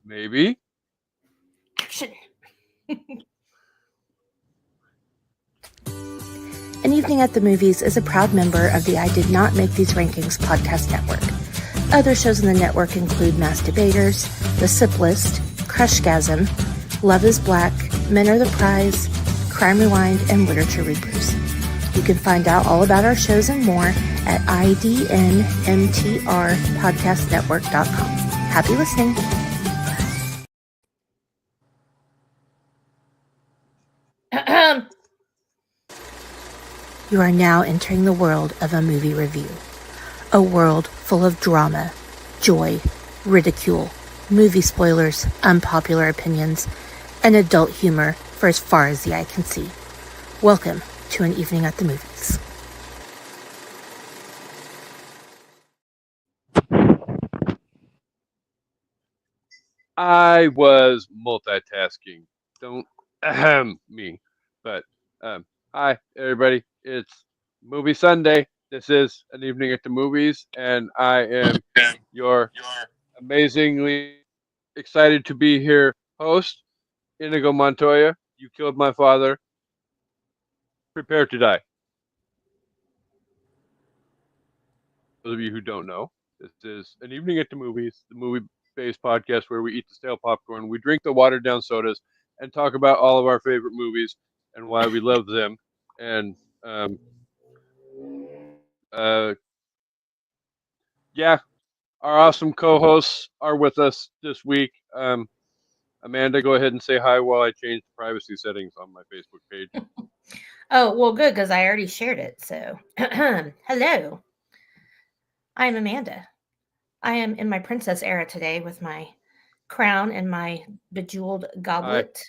Maybe. Action. An Evening at the Movies is a proud member of the I Did Not Make These Rankings podcast network. Other shows in the network include Masturbators, The Sip List, Crushgasm, Love is Black, Men Are the Prize, Crime Rewind, and Literature Reapers. You can find out all about our shows and more at idnmtrpodcastnetwork.com. Happy listening. You are now entering the world of a movie review. A world full of drama, joy, ridicule, movie spoilers, unpopular opinions, and adult humor for as far as the eye can see. Welcome to An Evening at the Movies. I was multitasking. Don't me. But hi everybody. It's Movie Sunday. This is An Evening at the Movies, and I am your amazingly excited to be here host, Inigo Montoya. You killed my father. Prepare to die. Those of you who don't know, this is An Evening at the Movies, the movie-based podcast where we eat the stale popcorn, we drink the watered-down sodas, and talk about all of our favorite movies and why we love them. And yeah, our awesome co-hosts are with us this week. Amanda, go ahead and say hi while I change the privacy settings on my Facebook page. Oh, well, good, because I already shared it. So, hello. I'm Amanda. I am in my princess era today with my crown and my bejeweled goblet.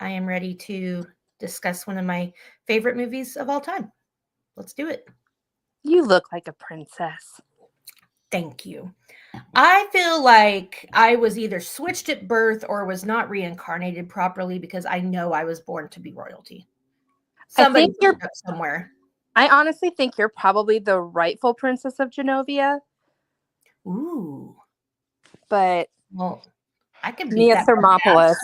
I am ready to discuss one of my favorite movies of all time. Let's do it. You look like a princess. Thank you. I feel like I was either switched at birth or was not reincarnated properly because I know I was born to be royalty. Somebody think you're put it up somewhere. I honestly think you're probably the rightful princess of Genovia. Ooh. But Well, I can beat Mia that Thermopolis.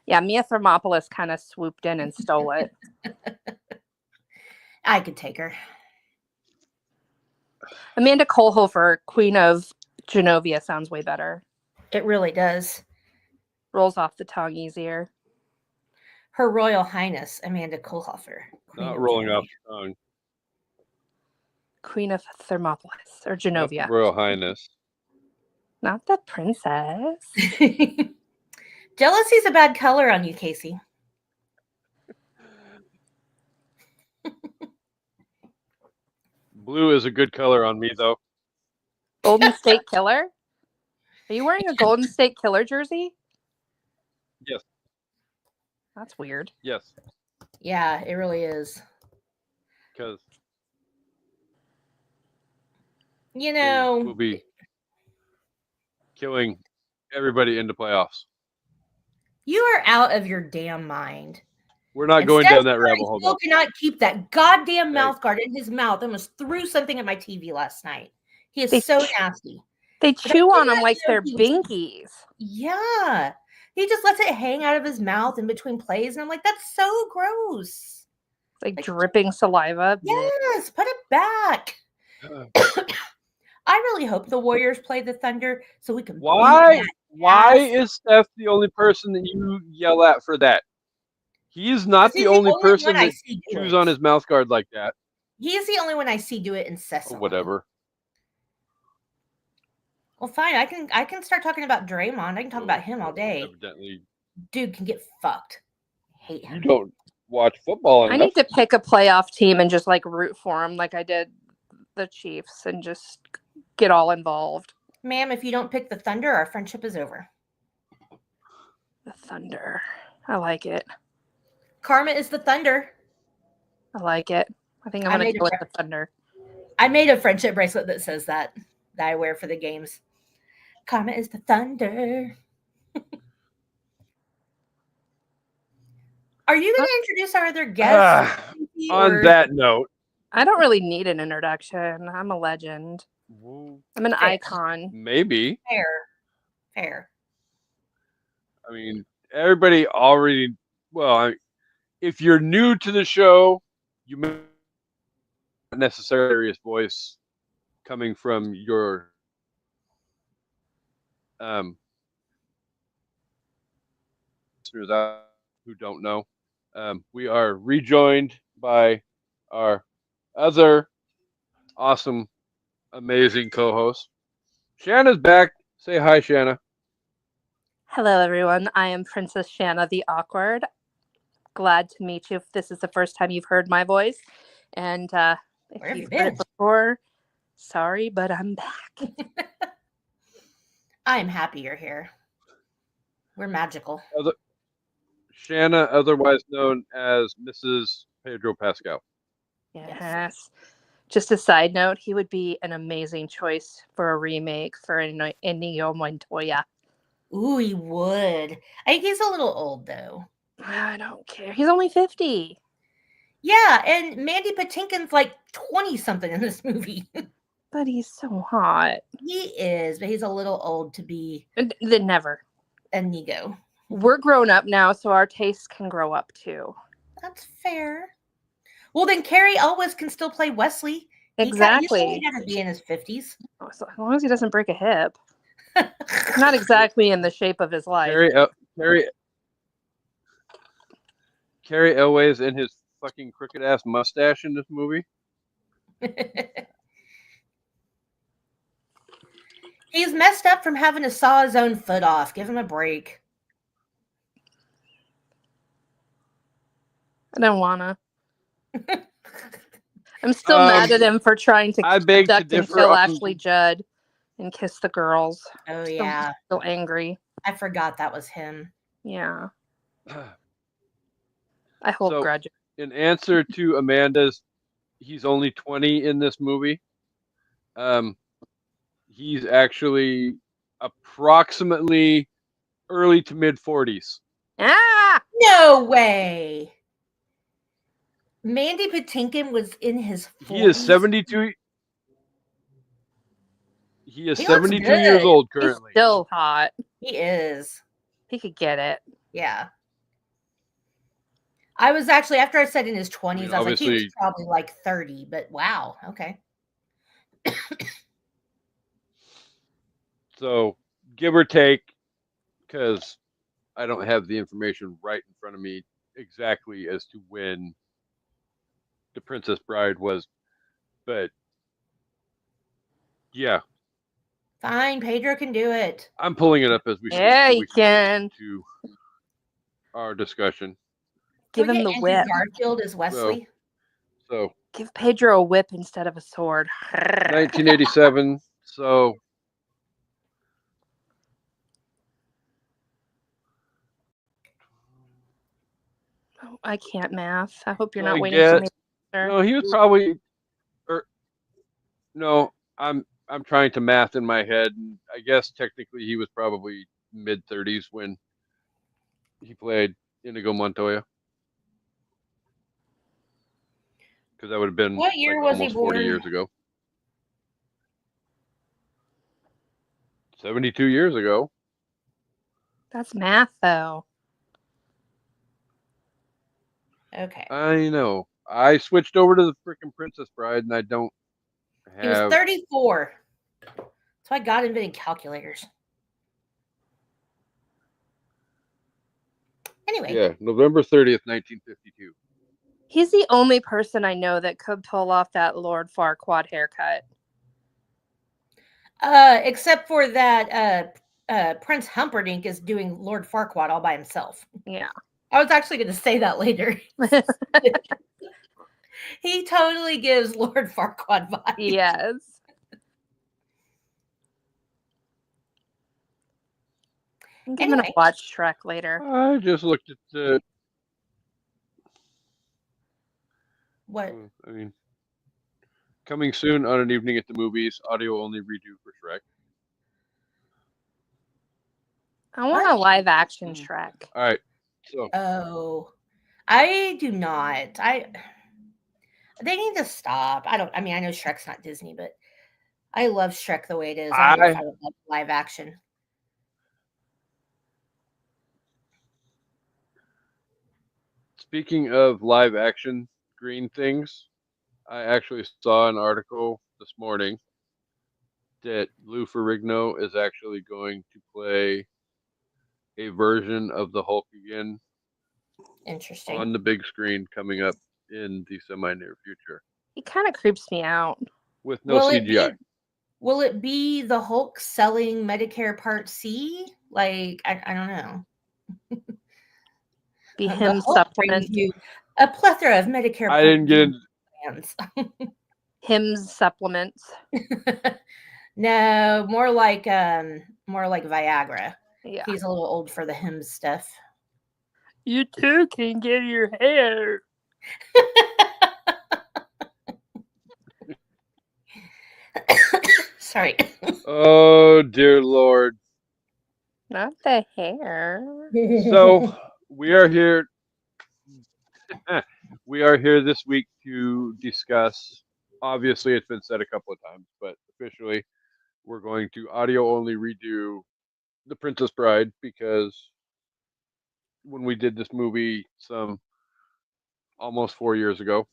Yeah, Mia Thermopolis kind of swooped in and stole it. I could take her. Amanda Kohlhofer, Queen of Genovia, sounds way better. It really does. Rolls off the tongue easier. Her Royal Highness Amanda Kohlhofer. Not rolling off the tongue. Queen of Thermopolis or Genovia. Not the Royal Highness. Not the princess. Jealousy's a bad color on you, Casey. Blue is a good color on me, though. Golden State Killer? Are you wearing a Golden State Killer jersey? Yes. That's weird. Yes. Yeah, it really is. Because we'll be killing everybody in the playoffs. You are out of your damn mind. We're not going down that rabbit hole. Still cannot keep that goddamn mouth guard in his mouth. I almost threw something at my TV last night. He is so nasty. They chew on them like they're binkies. Yeah. He just lets it hang out of his mouth in between plays. And I'm like, that's so gross. Like dripping saliva. Yes, put it back. I really hope the Warriors play the Thunder so we can. Why is Steph the only person that you yell at for that? He is not the only person that chews on his mouth guard like that. He is the only one I see do it incessantly. Or whatever. Well, fine. I can start talking about Draymond. I can talk about him all day. Evidently, dude can get fucked. Hate him. You don't watch football enough. I need to pick a playoff team and just like root for them, like I did the Chiefs, and just get all involved. Ma'am, if you don't pick the Thunder, our friendship is over. The Thunder. I like it. Karma is the Thunder. I like it. I think I'm going to go with the Thunder. I made a friendship bracelet that says that I wear for the games. Karma is the Thunder. Are you going to introduce our other guests? On that note. I don't really need an introduction. I'm a legend. I'm an icon. Maybe. Fair. Fair. I mean, everybody already. Well, if you're new to the show, you may not necessarily hear his voice coming from your listeners out who don't know. We are rejoined by our other awesome, amazing co-host. Shanna's back. Say hi, Shanna. Hello, everyone. I am Princess Shanna the Awkward. Glad to meet you if this is the first time you've heard my voice. And if Where have you've you heard been? it before, sorry, but I'm back. I'm happy you're here. We're magical. Shanna, otherwise known as Mrs. Pedro Pascal. Yes. Just a side note, he would be an amazing choice for a remake for Inigo Montoya. Ooh, he would. I think he's a little old though. I don't care. He's only 50. Yeah, and Mandy Patinkin's like 20 something in this movie. But he's so hot. He is, but he's a little old to be Then never. Inigo. We're grown up now, so our tastes can grow up too. That's fair. Well, then Carrie Elwes can still play Wesley. Exactly. He's only got to be in his 50s. So as long as he doesn't break a hip. Not exactly in the shape of his life. Carrie Elwes and his fucking crooked ass mustache in this movie. He's messed up from having to saw his own foot off. Give him a break. I don't wanna. I'm still mad at him for trying to abduct and kill Ashley Judd and kiss the girls. Oh, yeah. Still angry. I forgot that was him. Yeah. I hold grudges. In answer to Amanda's, he's only 20 in this movie. He's actually approximately early to mid 40s. Ah! No way. Mandy Patinkin was in his 40s. He is 72. He is 72 years old currently. He's still hot. He is. He could get it. Yeah. I was actually, after I said in his 20s, I was like, he was probably like 30, but wow. Okay. So, give or take, because I don't have the information right in front of me exactly as to when The Princess Bride was, but yeah. Fine, Pedro can do it. I'm pulling it up as we can to our discussion. Give him the whip. Garfield as Wesley. So give Pedro a whip instead of a sword. 1987. So I can't math. I hope you're not waiting for me. No, he was probably. No, I'm trying to math in my head, and I guess technically he was probably mid 30s when he played Inigo Montoya. Because that would have been what year was almost he born? 40 years ago. 72 years ago. That's math, though. Okay. I know. I switched over to the freaking Princess Bride, and I don't have. He was 34. So I got invented calculators. Anyway. Yeah, November 30th, 1952. He's the only person I know that could pull off that Lord Farquaad haircut. Except for that Prince Humperdinck is doing Lord Farquaad all by himself. Yeah. I was actually going to say that later. He totally gives Lord Farquaad vibes. Yes. I'm going to watch Shrek later. I just looked at the. What? I mean, coming soon on An Evening at the Movies, audio only redo for Shrek. I want a live action Shrek. All right. So. Oh, I do not. They need to stop. I mean, I know Shrek's not Disney, but I love Shrek the way it is. I don't know if I would like live action. Speaking of live action green things, I actually saw an article this morning that Lou Ferrigno is actually going to play a version of the Hulk again Interesting. on the big screen coming up in the semi-near future He kind of creeps me out. with no Will it CGI. Will it be the Hulk selling Medicare Part C? Like, I don't know. Be The him Hulk brings supplement. you a plethora of Medicare I Part didn't get D into plans. Him's supplements. No, more like Viagra. Yeah. He's a little old for the Hims stuff. You too can get your hair. Sorry. Oh dear Lord. Not the hair. So we are here. We are here this week to discuss. Obviously, it's been said a couple of times, but officially, we're going to audio only redo The Princess Bride because when we did this movie some almost 4 years ago,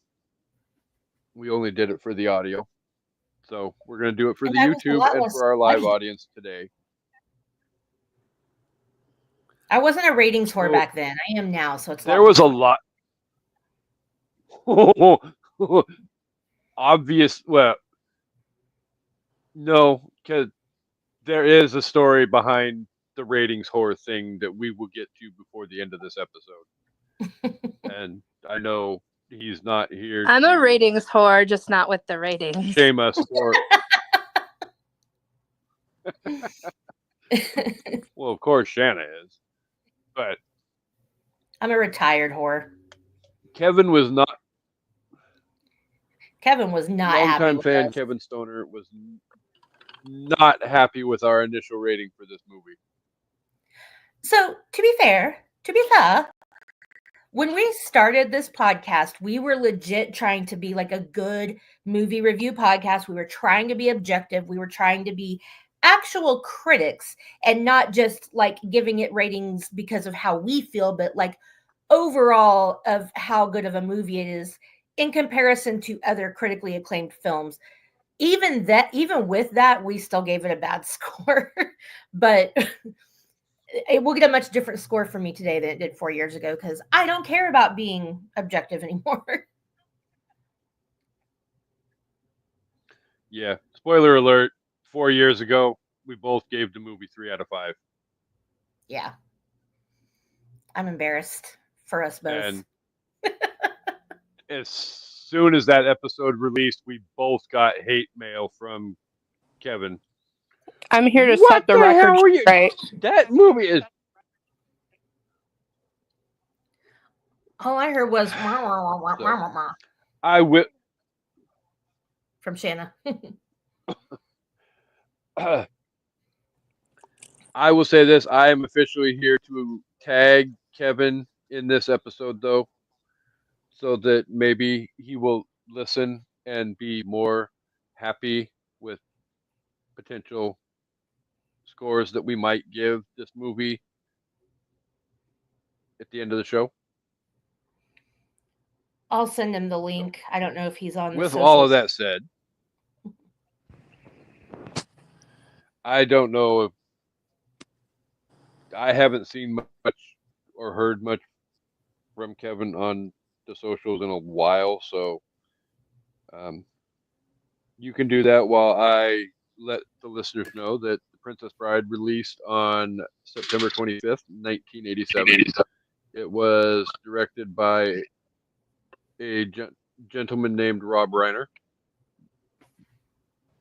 we only did it for the audio. So we're going to do it for And the I was a YouTube lot and less for our live sweaty. audience today. I wasn't a ratings whore So, back then. I am now, so it's there was a lot. Obvious. Well, no, because there is a story behind the ratings whore thing that we will get to before the end of this episode. And I know he's not here I'm to a ratings whore, just not with the ratings. shame us for. Well, of course, Shanna is. But I'm a retired whore. Kevin was not. Kevin was not happy Longtime with fan us. Kevin Stoner was not happy with our initial rating for this movie. So, to be fair, when we started this podcast, we were legit trying to be like a good movie review podcast. We were trying to be objective. We were trying to be actual critics and not just like giving it ratings because of how we feel, but like overall of how good of a movie it is in comparison to other critically acclaimed films. Even with that, we still gave it a bad score. But it will get a much different score for me today than it did 4 years ago because I don't care about being objective anymore. Yeah. Spoiler alert. 4 years ago, we both gave the movie 3 out of 5. Yeah. I'm embarrassed for us both. And as soon as that episode released, we both got hate mail from Kevin. I'm here to What set the the hell record were you- straight. That movie is. All I heard was wah, wah, wah, wah, wah, wah, wah, I will. from Shanna. I will say this: I am officially here to tag Kevin in this episode, though, so that maybe he will listen and be more happy with potential scores that we might give this movie at the end of the show. I'll send him the link. I don't know if he's on the With all of socials. that said, I don't know if I haven't seen much or heard much from Kevin on the socials in a while, so you can do that while I let the listeners know that The Princess Bride released on September 25th, 1987. It was directed by a gentleman named Rob Reiner.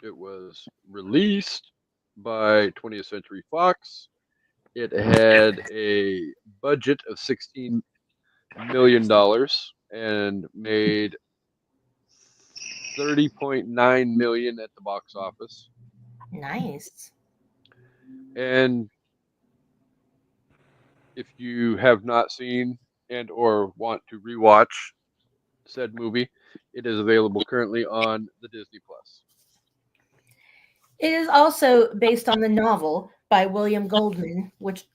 It was released by 20th Century Fox. It had a budget of $16 million and made $30.9 million at the box office. Nice. And if you have not seen and or want to rewatch said movie, it is available currently on the Disney Plus. It is also based on the novel by William Goldman, which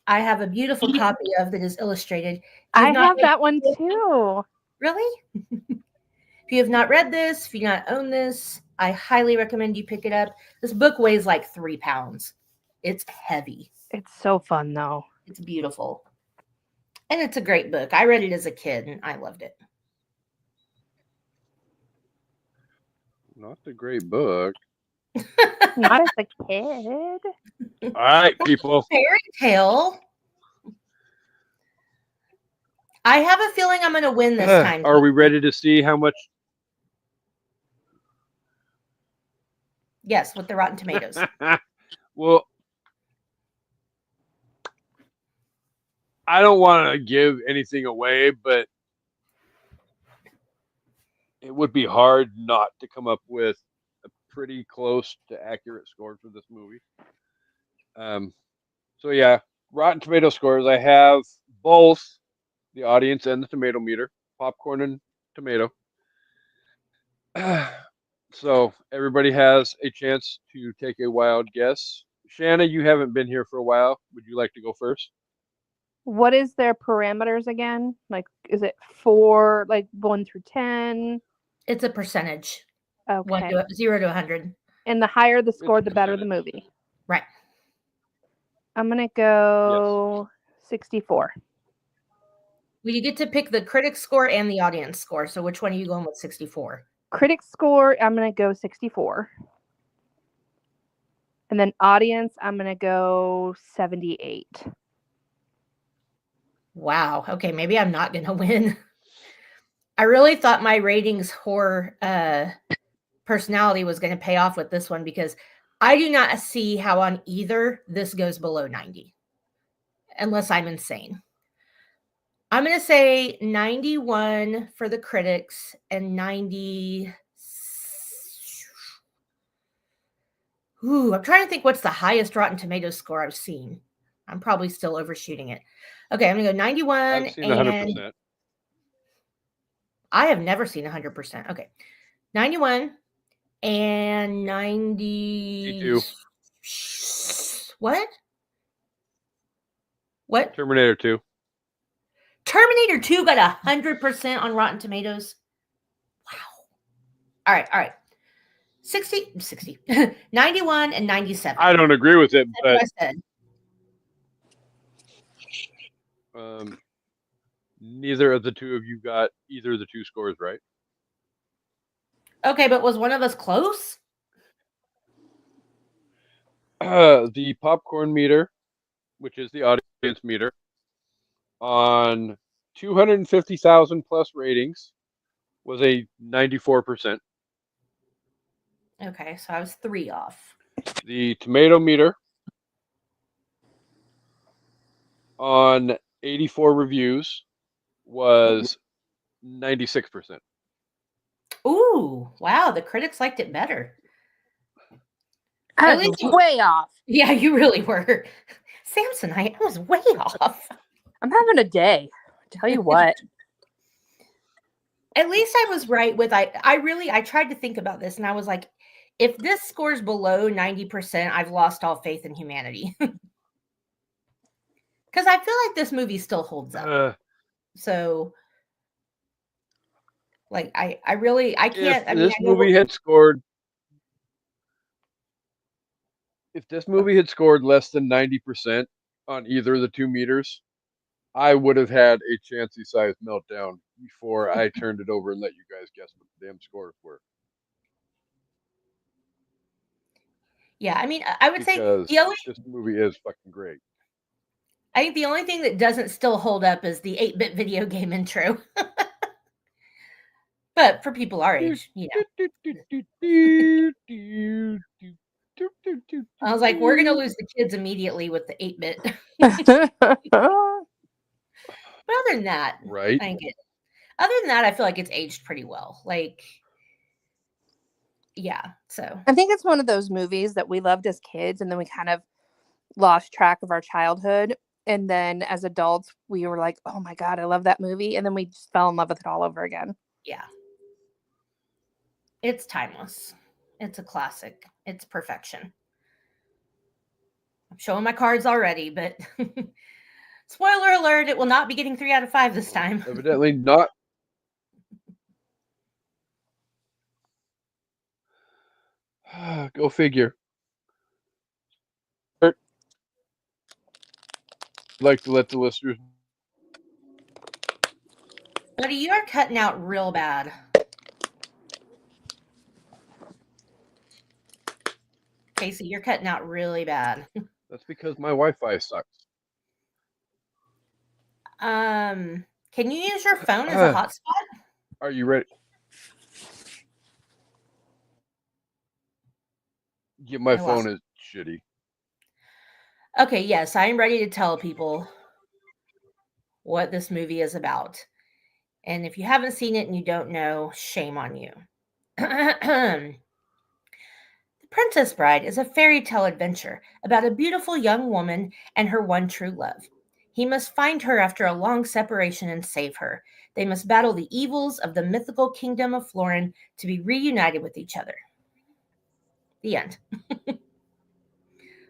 I have a beautiful copy of that is illustrated. If I you've not have read that one this- too. Really? If you have not read this, if you do not own this, I highly recommend you pick it up. This book weighs like 3 pounds. It's heavy. It's so fun though. It's beautiful. And it's a great book. I read it as a kid and I loved it. Not the great book. Not as a kid. All right, people. Fairy tale. I have a feeling I'm going to win this time. Are we ready to see how much? Yes, with the Rotten Tomatoes. Well, I don't want to give anything away, but it would be hard not to come up with a pretty close to accurate score for this movie. So yeah, Rotten Tomato scores. I have both the audience and the tomato meter, popcorn and tomato. So everybody has a chance to take a wild guess. Shanna, you haven't been here for a while. Would you like to go first? What is their parameters again? Like, is it 4, like 1 through 10? It's a percentage. Okay. 0 to 100. And the higher the a score, the better the percentage. movie. Right. I'm gonna go 64. Well, you get to pick the critic score and the audience score. So which one are you going with 64? Critic score, I'm gonna go 64. And then audience, I'm gonna go 78. Wow. Okay, maybe I'm not going to win. I really thought my ratings horror personality was going to pay off with this one because I do not see how on either this goes below 90, unless I'm insane. I'm going to say 91 for the critics and 90. Ooh, I'm trying to think what's the highest Rotten Tomatoes score I've seen. I'm probably still overshooting it. Okay, I'm going to go 91. I've seen 100%. I have never seen 100%. Okay. 91 and 90. 82. What? What? Terminator 2. Terminator 2 got 100% on Rotten Tomatoes. Wow. All right. 60, 91 and 97. I don't agree with it, That's but what I said. neither of the two of you got either of the two scores right. Okay, but was one of us close? The popcorn meter, which is the audience meter, on 250,000 plus ratings was a 94%. Okay, so I was 3 off. The tomato meter on 84 reviews was 96%. Ooh, wow, the critics liked it better. I At was least- way off. Yeah, you really were. Samsonite, I was way off. I'm having a day. I tell you what. At least I was right with I tried to think about this and I was like, if this scores below 90%, I've lost all faith in humanity. Because I feel like this movie still holds up. So like I can't. If I mean, this I know movie had scored, if this movie had scored less than 90% on either of the two meters, I would have had a Chansey-sized meltdown before I turned it over and let you guys guess what the damn scores were. yeah, I mean, I would say Because the only this movie is fucking great. I think the only thing that doesn't still hold up is the 8-bit video game intro. But for people our age, you know, I was like, we're gonna lose the kids immediately with the 8-bit. But other than that, Right? other than that, I feel like it's aged pretty well. Like, yeah. So I think it's one of those movies that we loved as kids and then we kind of lost track of our childhood. And then as adults, we were like, oh my God, I love that movie. And then we just fell in love with it all over again. yeah, it's timeless. It's a classic. It's perfection. I'm showing my cards already, but Spoiler alert, it will not be getting 3 out of 5 this time. Evidently not. Go figure. I'd like to let the listeners. Buddy, you are cutting out real bad. Casey, you're cutting out really bad. That's because my Wi-Fi sucks. Can you use your phone as a hotspot? Are you ready? Yeah, my I lost phone is shitty. Okay, yes, I am ready to tell people what this movie is about. And if you haven't seen it and you don't know, shame on you. The Princess Bride is a fairy tale adventure about a beautiful young woman and her one true love. He must find her after a long separation and save her. They must battle the evils of the mythical kingdom of Florin to be reunited with each other. The end.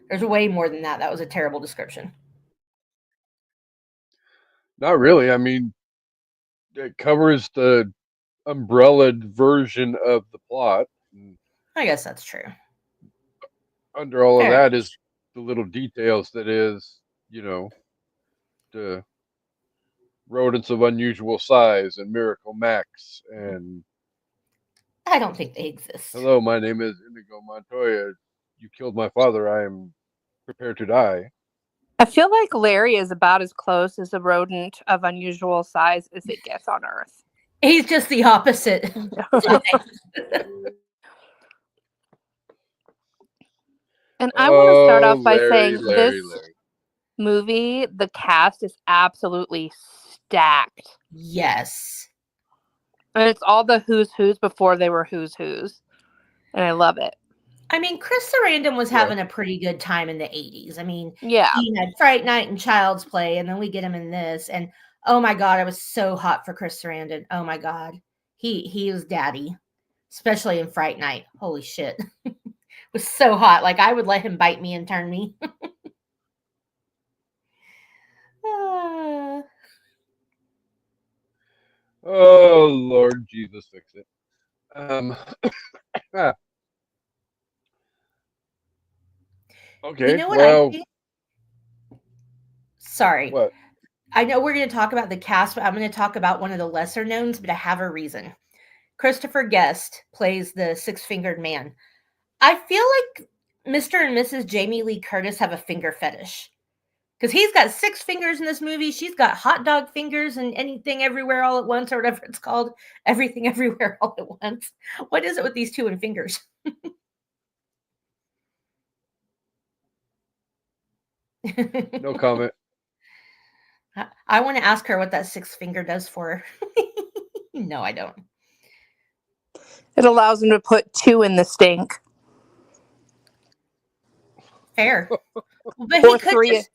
There's way more than that. That was a terrible description. Not really. I mean, it covers the umbrellaed version of the plot. I guess that's true. Under all of Fair that enough. is the little details that is, the rodents of unusual size and Miracle Max and I don't think they exist. hello, my name is Inigo Montoya. You killed my father. I am prepared to die. I feel like Larry is about as close as a rodent of unusual size as it gets on Earth. He's just the opposite. And I want to start off by Larry, saying Larry, this Larry. movie, the cast is absolutely stacked. Yes. And it's all the who's who's before they were who's who's. And I love it. I mean, Chris Sarandon was having a pretty good time in the 80s. I mean, Yeah. he had Fright Night and Child's Play, and then we get him in this. And oh my God, I was so hot for Chris Sarandon. Oh my God. He was daddy, especially in Fright Night. Holy shit. Was so hot. Like, I would let him bite me and turn me. Oh Lord Jesus, fix it. Okay. You know what well, I think? Sorry. what? I know we're going to talk about the cast, but I'm going to talk about one of the lesser knowns, but I have a reason. Christopher Guest plays the six-fingered man. I feel like Mr. and Mrs. Jamie Lee Curtis have a finger fetish. Because he's got 6 fingers in this movie. She's got hot dog fingers and anything everywhere all at once, or whatever it's called. Everything everywhere all at once. What is it with these 2 and fingers? No comment. I want to ask her what that 6th finger does for her. No, I don't. It allows him to put 2 in the stink. Fair. But Or he could 3 just,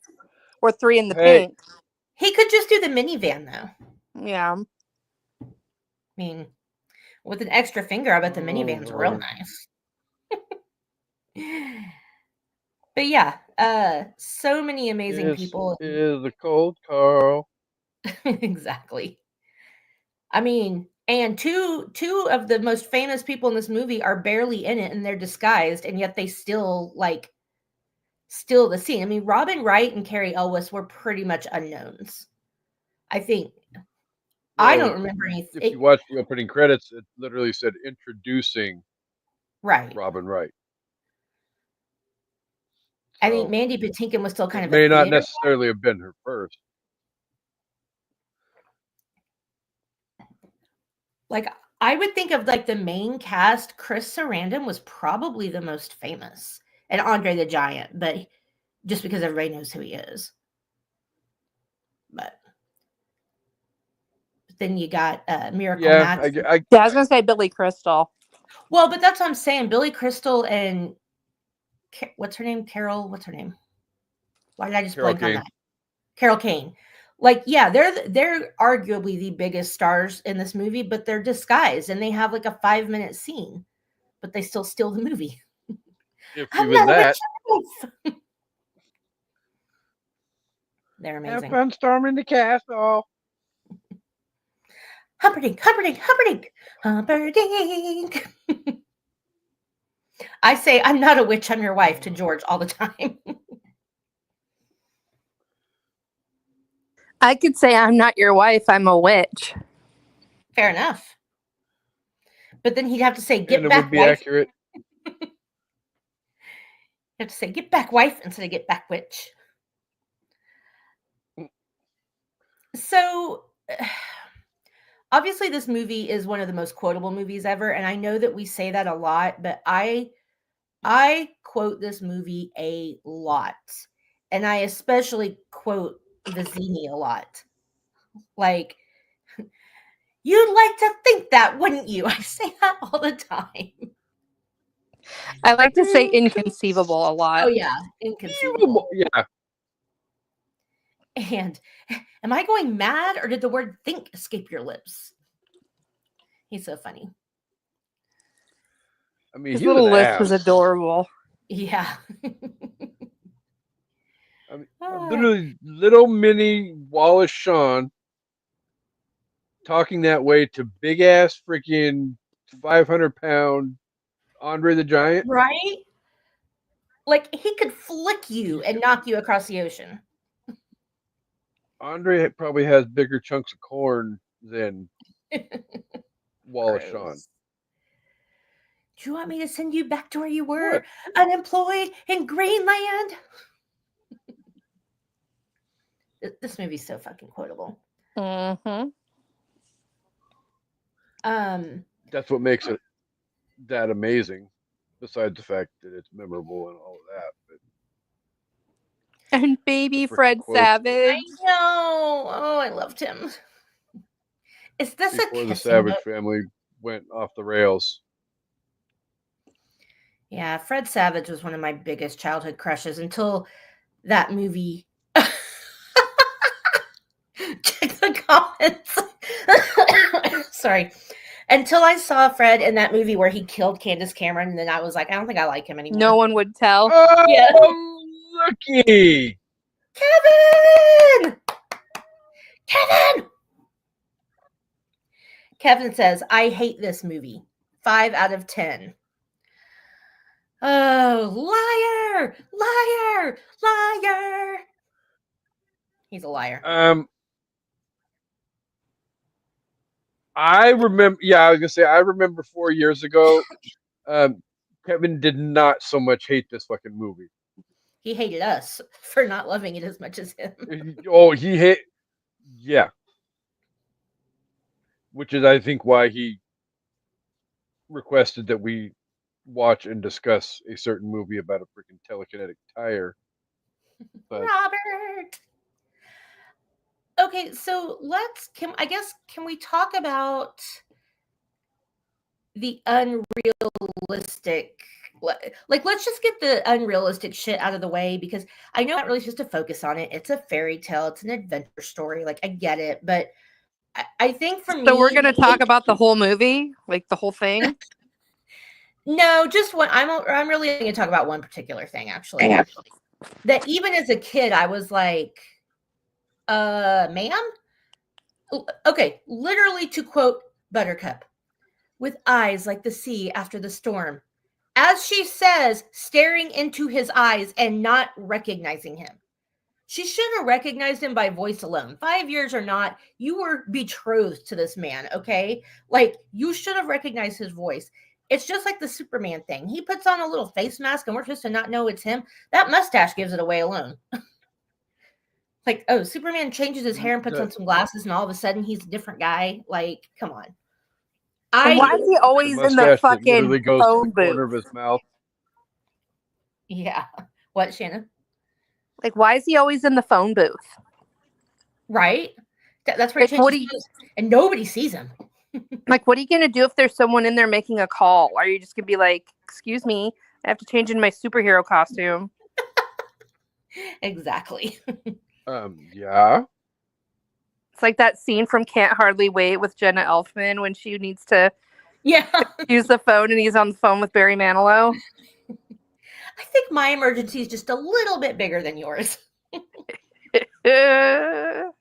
or 3 in the Hey. pink. he could just do the minivan though. Yeah. I mean, with an extra finger, I bet the minivan's real Lord. nice. But yeah, so many amazing This people. is a cold Carl. Exactly. I mean, and two of the most famous people in this movie are barely in it, and they're disguised, and yet they still steal the scene. I mean, Robin Wright and Carrie Elwes were pretty much unknowns. I think. I Well, don't remember anything. If you watch the opening credits, it literally said introducing Right. Robin Wright. I think So, Mandy Patinkin was still kind it of may a not theater. necessarily have been her first. Like, I would think of like the main cast. Chris Sarandon was probably the most famous, and Andre the Giant, but just because everybody knows who he is. But then you got Miracle Yeah, Max. Yeah, I was gonna say Billy Crystal. Well, but that's what I'm saying. Billy Crystal and what's her name? Carol. What's her name? Why did I just Carol blank on Kane. that? Carol Kane. Like, yeah, they're arguably the biggest stars in this movie, but they're disguised and they have like a 5-minute scene, but they still steal the movie. If I'm even not a that. witch. They're Have amazing. fun storming the castle. Humperdinck, Humperdinck, Humperdinck, Humperdinck. I say, I'm not a witch, I'm your wife to George all the time. I could say I'm not your wife, I'm a witch. Fair enough. But then he'd have to say, get And it back, would be wife. accurate. He'd have to say, get back, wife, instead of get back, witch. So, obviously, this movie is one of the most quotable movies ever. And I know that we say that a lot, but I quote this movie a lot. And I especially quote Vizzini a lot. Like, you'd like to think that, wouldn't you? I say that all the time. I like to say inconceivable a lot. Oh, yeah. Inconceivable. Yeah. And am I going mad or did the word think escape your lips? He's so funny. I mean, His he's little an list was ass. Yeah. adorable. I mean, literally, little mini Wallace Shawn talking that way to big ass freaking 500-pound Andre the Giant. Right? Like he could flick you and knock you across the ocean. Andre probably has bigger chunks of corn than Wallace Shawn. Gross. Do you want me to send you back to where you were? What? Unemployed in Greenland? This movie's so fucking quotable. Mm-hmm. That's what makes it that amazing. Besides the fact that it's memorable and all of that, but And baby freaking Fred quotes. Savage. I know. Oh, I loved him. Is this before a the kissing Savage book? family went off the rails. Yeah, Fred Savage was one of my biggest childhood crushes until that movie. Check the comments. Sorry. Until I saw Fred in that movie where he killed Candace Cameron, and then I was like, I don't think I like him anymore. No one would tell. Oh, Yeah. looky! Kevin! Kevin! Kevin says, I hate this movie. 5 out of 10. Oh, liar! Liar! Liar! He's a liar. I remember. Yeah, I was gonna say. I remember 4 years ago. Kevin did not so much hate this fucking movie. He hated us for not loving it as much as him. Oh, he hate. Yeah. Which is, I think, why he requested that we watch and discuss a certain movie about a freaking telekinetic tire. But Robert. Okay, so can we talk about the unrealistic, like let's just get the unrealistic shit out of the way, because I know not really supposed to focus on it. It's a fairy tale, it's an adventure story, like I get it, but I think for me, So we're going to talk about the whole movie, like the whole thing? No, just one. I'm really going to talk about one particular thing, actually. That even as a kid, I was like, ma'am? Okay, literally to quote Buttercup, with eyes like the sea after the storm. As she says, staring into his eyes and not recognizing him. She should have recognized him by voice alone. 5 years or not, you were betrothed to this man, okay? Like, you should have recognized his voice. It's just like the Superman thing. He puts on a little face mask and we're supposed to not know it's him. That mustache gives it away alone. Like, oh, Superman changes his hair and puts on some glasses and all of a sudden he's a different guy. Like, come on. And why is he always in the fucking phone to the corner of booth? his mouth. Yeah. What, Shannon? Like, why is he always in the phone booth? Right? That's where he changes clothes, and nobody sees him. Like, what are you going to do if there's someone in there making a call? Are you just going to be like, excuse me, I have to change in my superhero costume? Exactly. Yeah. It's like that scene from Can't Hardly Wait with Jenna Elfman when she needs to use the phone and he's on the phone with Barry Manilow. I think my emergency is just a little bit bigger than yours. I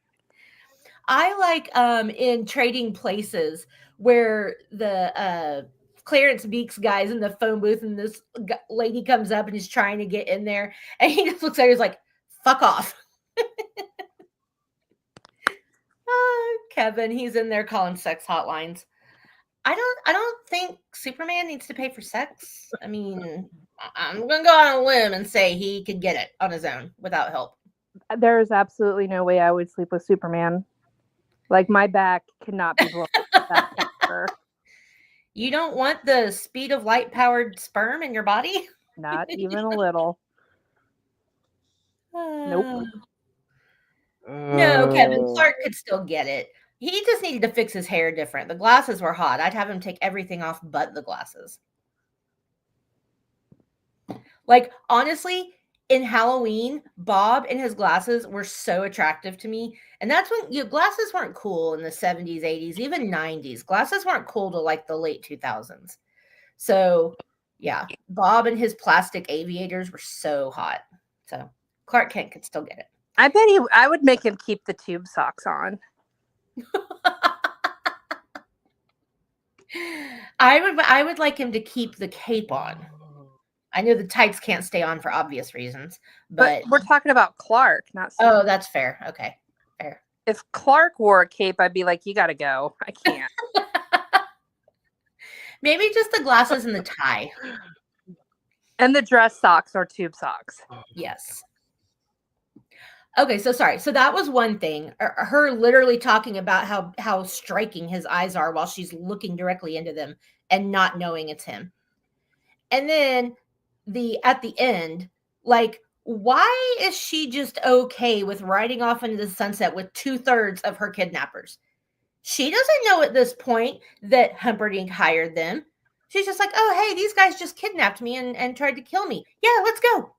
like in Trading Places where the Clarence Beeks guy's in the phone booth and this lady comes up and is trying to get in there and he just looks at her, he's like, fuck off. Kevin, he's in there calling sex hotlines. I don't think Superman needs to pay for sex. I mean, I'm gonna go on a limb and say he could get it on his own without help. There is absolutely no way I would sleep with Superman. Like, my back cannot be blown with that picture. You don't want the speed of light powered sperm in your body? Not even a little. Nope. No, Kevin Clark could still get it. He just needed to fix his hair different. The glasses were hot. I'd have him take everything off but the glasses. Like, honestly, in Halloween, Bob and his glasses were so attractive to me. And that's when glasses weren't cool in the 70s, 80s, even 90s. Glasses weren't cool till like the late 2000s. So, yeah, Bob and his plastic aviators were so hot. So, Clark Kent could still get it. I bet I would make him keep the tube socks on. I would like him to keep the cape on. I know the tights can't stay on for obvious reasons, but we're talking about Clark, not oh, Superman. that's fair. Okay, fair. If Clark wore a cape, I'd be like, you gotta go. I can't. Maybe just the glasses and the tie. And the dress socks or tube socks. Yes. Okay, so sorry. So that was one thing. Her literally talking about how striking his eyes are while she's looking directly into them and not knowing it's him. And then at the end, like, why is she just okay with riding off into the sunset with 2/3 of her kidnappers? She doesn't know at this point that Humperdinck hired them. She's just like, oh, hey, these guys just kidnapped me and tried to kill me. Yeah, let's go.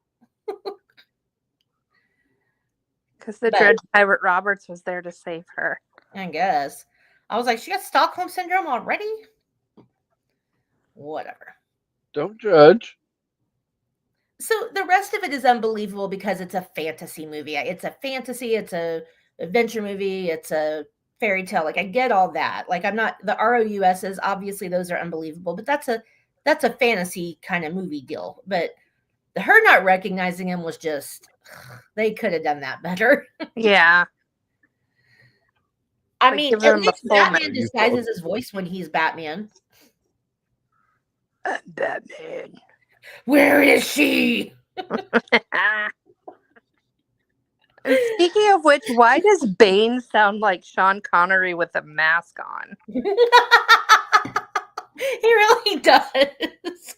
Because the Dread Pirate Roberts was there to save her. I guess. I was like, she got Stockholm Syndrome already? Whatever. Don't judge. So the rest of it is unbelievable because it's a fantasy movie. It's a fantasy. It's a adventure movie. It's a fairy tale. Like, I get all that. Like, I'm not, the ROUSs, obviously those are unbelievable, but that's a fantasy kind of movie deal. But her not recognizing him was just, they could have done that better. Yeah. I Like, mean, give at him a least full Batman menu. disguises his voice when he's Batman. Batman. Where is she? And speaking of which, why does Bane sound like Sean Connery with a mask on? He really does.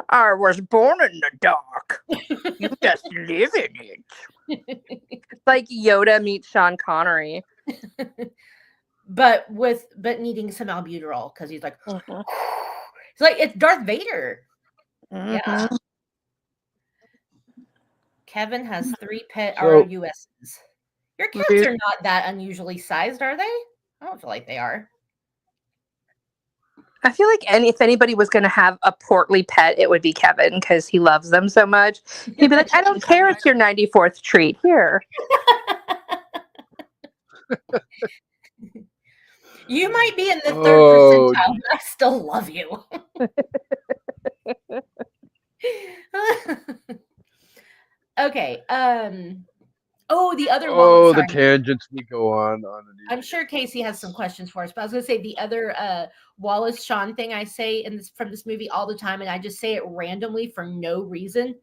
I was born in the dark. You just live in it. It's like Yoda meets Sean Connery. but needing some albuterol because he's like, Mhm. it's like it's Darth Vader. Mhm. Yeah. Kevin has 3 pet So- ROUSs. Your cats Rude. are not that unusually sized, are they? I don't feel like they are. I feel like if anybody was going to have a portly pet, it would be Kevin because he loves them so much. He'd be like, I don't care. It's your 94th treat. Here. You might be in the 3rd Oh. percentile, but I still love you. Okay. Oh, the other one. Oh, the sorry. tangents we go on. I'm sure Casey has some questions for us, but I was going to say the other Wallace Shawn thing I say from this movie all the time, and I just say it randomly for no reason.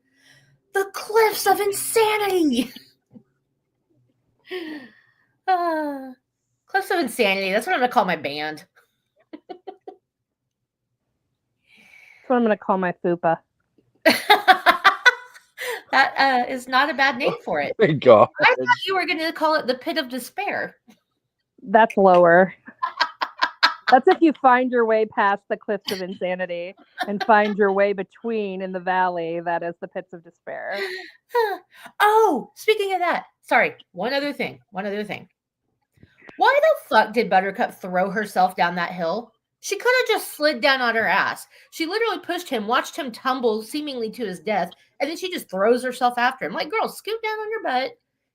The Cliffs of Insanity. Cliffs of Insanity. That's what I'm going to call my band. That's what I'm going to call my fupa. That is not a bad name for it. Thank God. I thought you were going to call it the Pit of Despair. That's lower. That's if you find your way past the Cliffs of Insanity and find your way between in the valley. That is the Pits of Despair. Oh, speaking of that, sorry, one other thing. Why the fuck did Buttercup throw herself down that hill? She could have just slid down on her ass. She literally pushed him, watched him tumble seemingly to his death, and then she just throws herself after him. Like, girl, scoot down on your butt.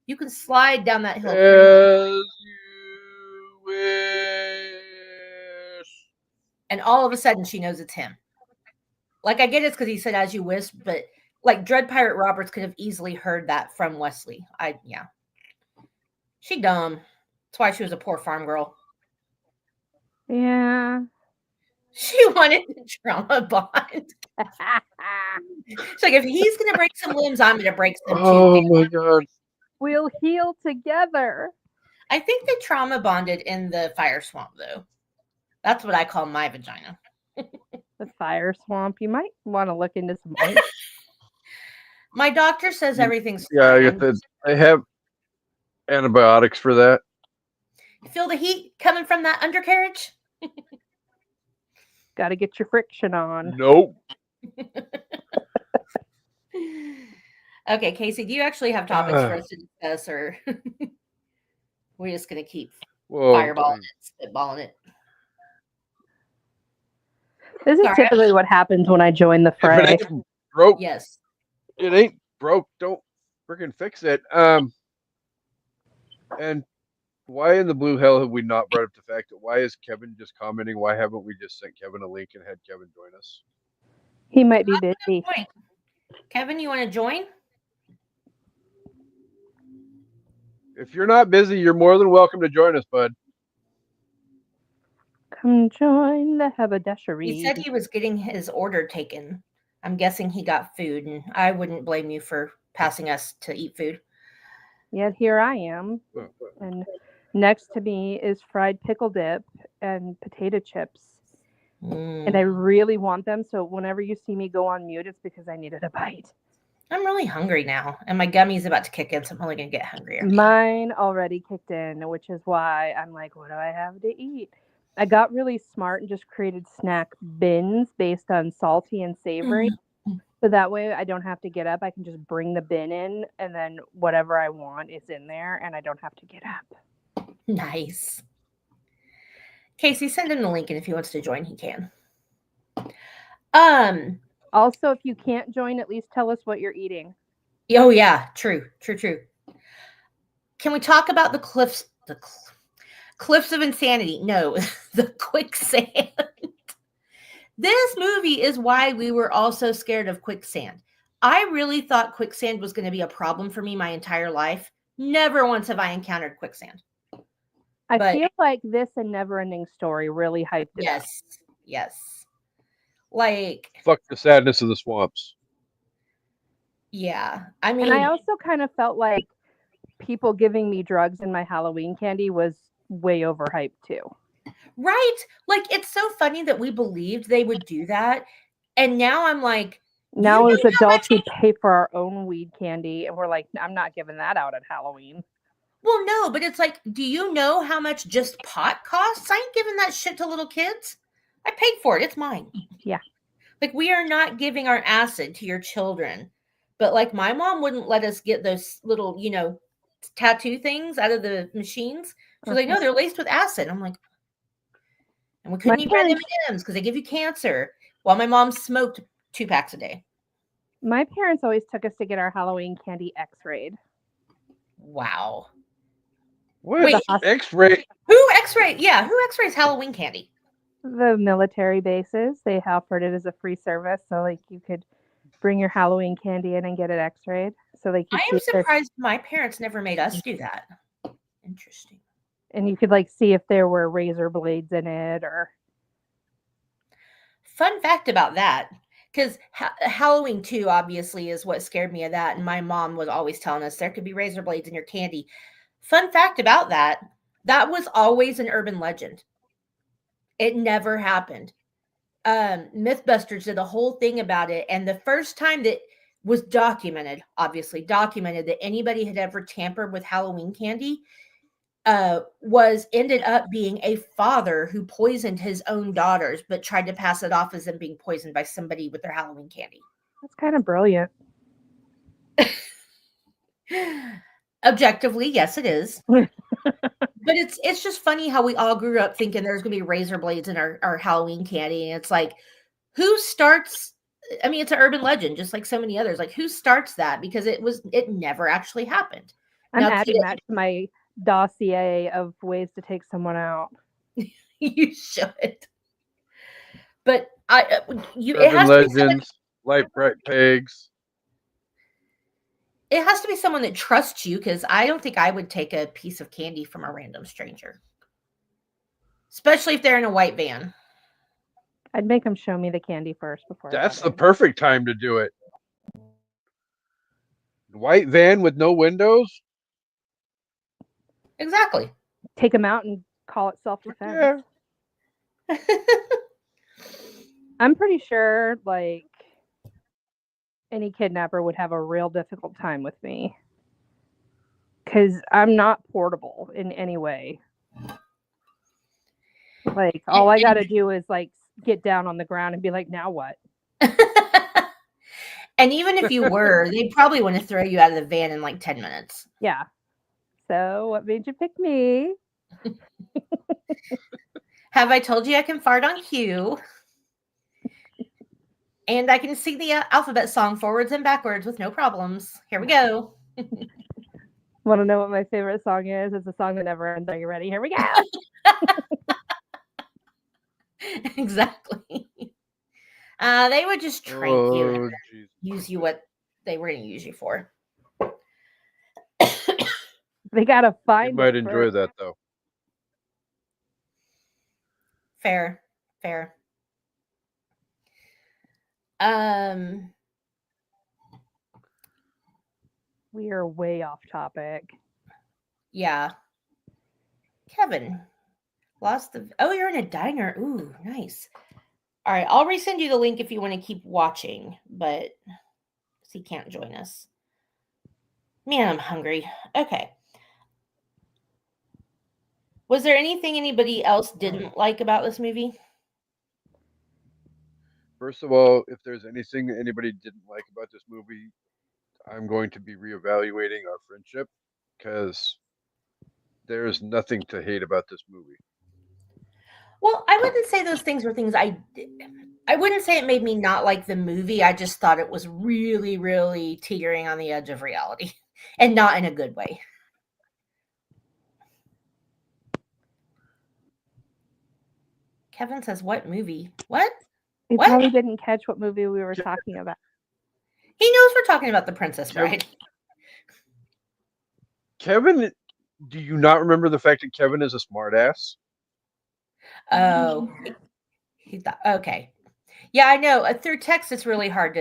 You can slide down that hill. As you wish. And all of a sudden she knows it's him. Like, I get it's because he said as you wish, but like Dread Pirate Roberts could have easily heard that from Wesley. Yeah. She dumb. That's why she was a poor farm girl. Yeah. She wanted to trauma bond. She's like, if he's gonna break some limbs, I'm gonna break some Oh too. my god. We'll heal together. I think they trauma bonded in the fire swamp, though. That's what I call my vagina. The fire swamp. You might want to look into some ointment. My doctor says everything's Yeah, I fine. get that. They have antibiotics for that. You feel the heat coming from that undercarriage? Got to get your friction on. Nope. Okay, Casey, do you actually have topics for us to discuss, or we're just gonna keep fireballing it, spitballing it? This is Sorry. typically what happens when I join the If fray. it ain't broke, Yes. it ain't broke. Don't freaking fix it. And why in the blue hell have we not brought up the fact that why is Kevin just commenting? Why haven't we just sent Kevin a link and had Kevin join us? He might be busy. Point. Kevin, you want to join? If you're not busy, you're more than welcome to join us, bud. Come join the haberdashery. He said he was getting his order taken. I'm guessing he got food, and I wouldn't blame you for passing us to eat food. Yet here I am. And next to me is fried pickle dip and potato chips. And I really want them. So whenever you see me go on mute, it's because I needed a bite. I'm really hungry now, and my gummy's about to kick in, so I'm only going to get hungrier. Mine already kicked in, which is why I'm like, what do I have to eat? I got really smart and just created snack bins based on salty and savory. So that way I don't have to get up. I can just bring the bin in, and then whatever I want is in there, and I don't have to get up. Nice. Casey, send him the link, and if he wants to join, he can. Also, if you can't join, at least tell us what you're eating. Oh yeah, true. Can we talk about the cliffs of insanity? No, the quicksand. This movie is why we were all so scared of quicksand. I really thought quicksand was going to be a problem for me my entire life. Never once have I encountered quicksand. I feel like this and Neverending Story really hyped it up. Yes. Like, fuck the sadness of the swamps. Yeah. I mean, and I also kind of felt like people giving me drugs in my Halloween candy was way overhyped too. Right? Like, it's so funny that we believed they would do that. And now I'm like, now as adults, we pay for our own weed candy, and we're like, I'm not giving that out at Halloween. Well, no, but it's like, do you know how much just pot costs? I ain't giving that shit to little kids. I paid for it. It's mine. Yeah. Like, we are not giving our acid to your children. But like, my mom wouldn't let us get those little, tattoo things out of the machines. She's like, no, they're laced with acid. I'm like, and we couldn't eat red M&Ms because they give you cancer. While my mom smoked 2 packs a day. My parents always took us to get our Halloween candy x-rayed. Wow. What? Wait, X-ray? Who x-ray? Yeah, who x-rays Halloween candy? The military bases. They offered it as a free service, so like you could bring your Halloween candy in and get it x-rayed. So like I am surprised my parents never made us do that. Interesting. And you could like see if there were razor blades in it or. Fun fact about that, because Halloween 2 obviously is what scared me of that, and my mom was always telling us there could be razor blades in your candy. Fun fact about that was always an urban legend. It never happened. Mythbusters did a whole thing about it, and the first time that was documented that anybody had ever tampered with Halloween candy ended up being a father who poisoned his own daughters, but tried to pass it off as them being poisoned by somebody with their Halloween candy. That's kind of brilliant. Objectively, yes, it is. But it's just funny how we all grew up thinking there's going to be razor blades in our Halloween candy. And it's like, who starts? I mean, it's an urban legend, just like so many others. Like, who starts that? Because it never actually happened. I'm Now, adding Tia, that to my dossier of ways to take someone out. you should. But it Urban has to be someone. legends, light bright pegs. It has to be someone that trusts you, because I don't think I would take a piece of candy from a random stranger, especially if they're in a white van. I'd make them show me the candy first before. That's I the got it. perfect time to do it. White van with no windows. Exactly. Take them out and call it self-defense. Yeah. I'm pretty sure, like, any kidnapper would have a real difficult time with me because I'm not portable in any way. Like, all I got to do is like get down on the ground and be like, now what? And even if you were, they'd probably want to throw you out of the van in like 10 minutes. Yeah. So what made you pick me? Have I told you I can fart on cue? And I can sing the alphabet song forwards and backwards with no problems. Here we go. Want to know what my favorite song is? It's a song that never ends. Are you ready? Here we go. Exactly. They would just trank you Oh, and jeez. use you what they were going to use you for. They gotta You find might it enjoy first. that though. Fair. We are way off topic. Yeah. Kevin, lost the. Oh, you're in a diner. Ooh, nice. All right, I'll resend you the link if you want to keep watching, but he can't join us. Man, I'm hungry. Okay. Was there anything anybody else didn't like about this movie? First of all, if there's anything that anybody didn't like about this movie, I'm going to be reevaluating our friendship because there's nothing to hate about this movie. Well, I wouldn't say those things were things I wouldn't say it made me not like the movie. I just thought it was really, really teetering on the edge of reality and not in a good way. Kevin says, what movie? What? He What? probably didn't catch what movie we were talking about. He knows we're talking about The Princess Bride. Kevin, do you not remember the fact that Kevin is a smartass? Oh, he thought, okay. Yeah, I know. Through text, it's really hard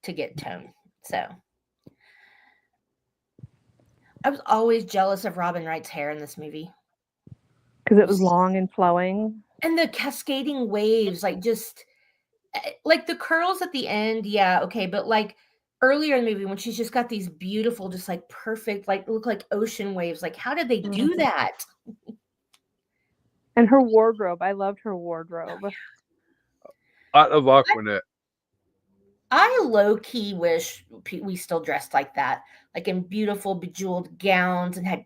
to get tone. So I was always jealous of Robin Wright's hair in this movie. Because it was long and flowing. And the cascading waves, like just like the curls at the end, yeah, okay, but like earlier in the movie when she's just got these beautiful, just like perfect, like look like ocean waves. Like, how did they do that? And her wardrobe. I loved her wardrobe. Out of Aquanet. I low-key wish we still dressed like that, like in beautiful bejeweled gowns and had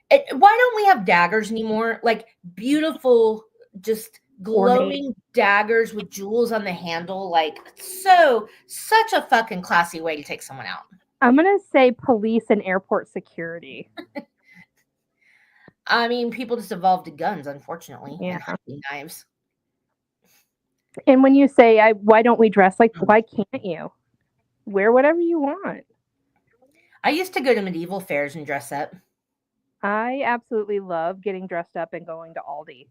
why don't we have daggers anymore? Like beautiful, just glowing daggers with jewels on the handle. Like such a fucking classy way to take someone out. I'm going to say police and airport security. I mean, people just evolved to guns, unfortunately, Yeah. and hunting knives. And when you say, why don't we dress like, why can't you? Wear whatever you want. I used to go to medieval fairs and dress up. I absolutely love getting dressed up and going to Aldi.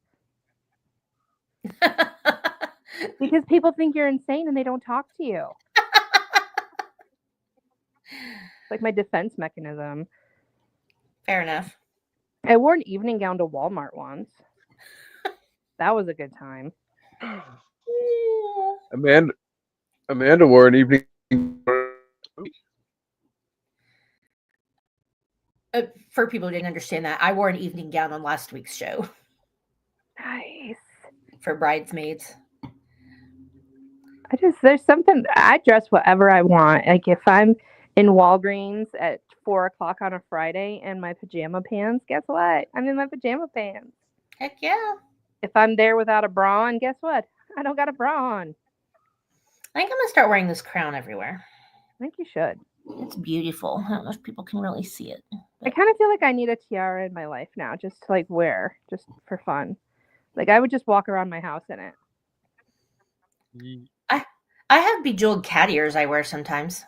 Because people think you're insane and they don't talk to you. It's like my defense mechanism. Fair enough. I wore an evening gown to Walmart once. That was a good time. Amanda wore an evening. For people who didn't understand that, I wore an evening gown on last week's show. Nice. For bridesmaids. There's something, I dress whatever I want. Like if I'm in Walgreens at 4:00 on a Friday in my pajama pants, guess what? I'm in my pajama pants. Heck yeah. If I'm there without a bra on, guess what? I don't got a bra on. I think I'm going to start wearing this crown everywhere. I think you should. It's beautiful. I don't know if people can really see it. I kind of feel like I need a tiara in my life now, just to like wear, just for fun. Like I would just walk around my house in it. I have bejeweled cat ears I wear sometimes.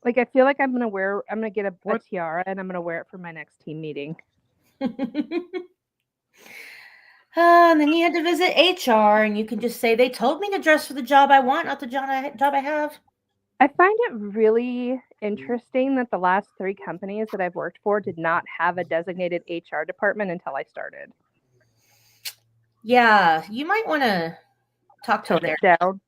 Like I feel like I'm gonna get a tiara and I'm gonna wear it for my next team meeting. And then you had to visit HR, and you can just say they told me to dress for the job I want, not the job I have. I find it really interesting that the last 3 companies that I've worked for did not have a designated HR department until I started. Yeah, you might want to talk to them there. Down.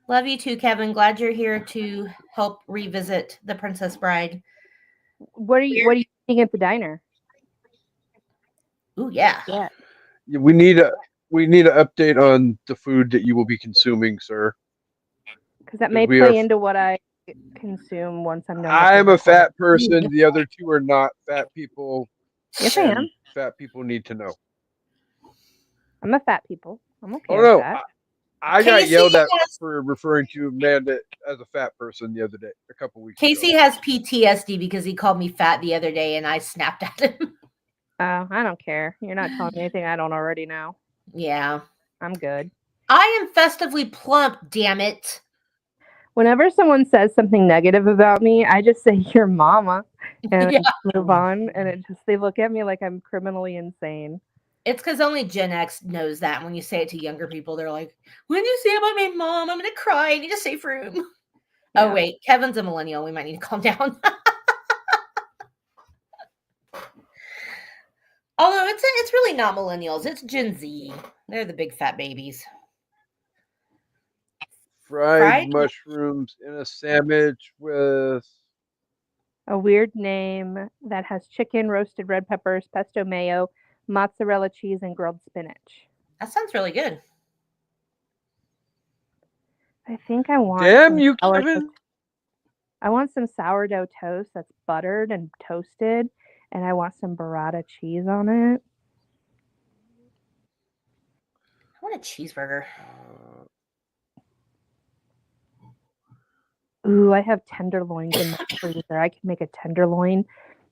Love you too, Kevin. Glad you're here to help revisit The Princess Bride. What are you eating at the diner? Ooh, yeah. We need an update on the food that you will be consuming, sir. Because that may play into what I consume once I'm done. I'm a fat person. The other 2 are not fat people. Yes, I am. Fat people need to know. I'm a fat people. I'm okay Oh with no, that. I got yelled at for referring to Amanda as a fat person the other day, a couple weeks ago. Casey has PTSD because he called me fat the other day, and I snapped at him. Oh, I don't care. You're not telling me anything I don't already know. Yeah. I'm good. I am festively plump, damn it. Whenever someone says something negative about me, I just say, "Your mama," and move on. And they look at me like I'm criminally insane. It's because only Gen X knows that. When you say it to younger people, they're like, when you say about my mom, I'm going to cry. I need a safe room. Yeah. Oh, wait. Kevin's a millennial. We might need to calm down. Although it's really not millennials. It's Gen Z. They're the big fat babies. Fried mushrooms in a sandwich with a weird name that has chicken, roasted red peppers, pesto mayo, mozzarella cheese, and grilled spinach. That sounds really good. I think I want. Damn you, Kevin! I want some sourdough toast that's buttered and toasted, and I want some burrata cheese on it. I want a cheeseburger. Ooh, I have tenderloins in my freezer. I can make a tenderloin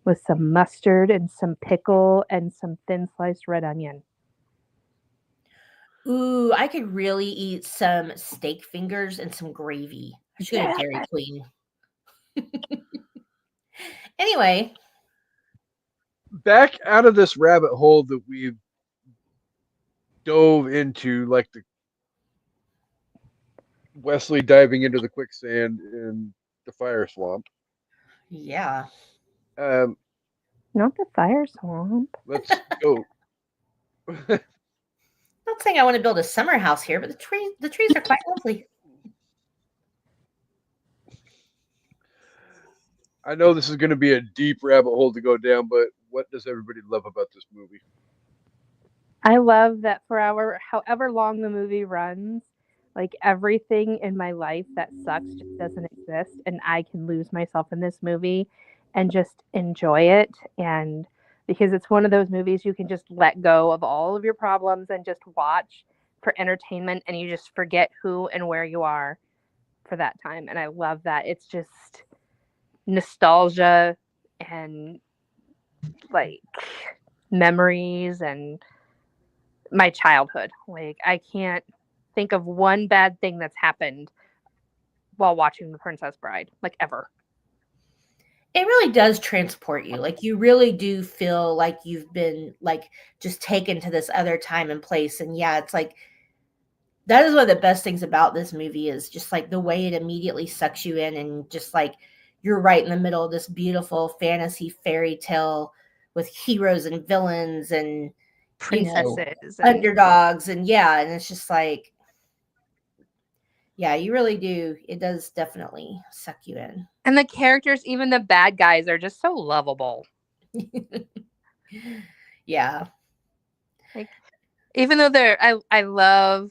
with some mustard and some pickle and some thin sliced red onion. Ooh, I could really eat some steak fingers and some gravy. I should go to Dairy Queen. Anyway. Back out of this rabbit hole that we've dove into, like the Wesley diving into the quicksand in the fire swamp. Yeah. Not the fire swamp. Let's go. Not saying I want to build a summer house here, but the trees are quite lovely. I know this is going to be a deep rabbit hole to go down, but what does everybody love about this movie? I love that for however long the movie runs, like everything in my life that sucks just doesn't exist, and I can lose myself in this movie and just enjoy it. And because it's one of those movies you can just let go of all of your problems and just watch for entertainment, and you just forget who and where you are for that time. And I love that. It's just nostalgia and like memories and my childhood. Like I can't think of one bad thing that's happened while watching The Princess Bride, like ever. It really does transport you. Like you really do feel like you've been like just taken to this other time and place. And yeah, it's like that is one of the best things about this movie is just like the way it immediately sucks you in, and just like you're right in the middle of this beautiful fantasy fairy tale with heroes and villains and princesses, and underdogs, and and it's just like, yeah, you really do. It does definitely suck you in. And the characters, even the bad guys, are just so lovable. Yeah. Like, even though I love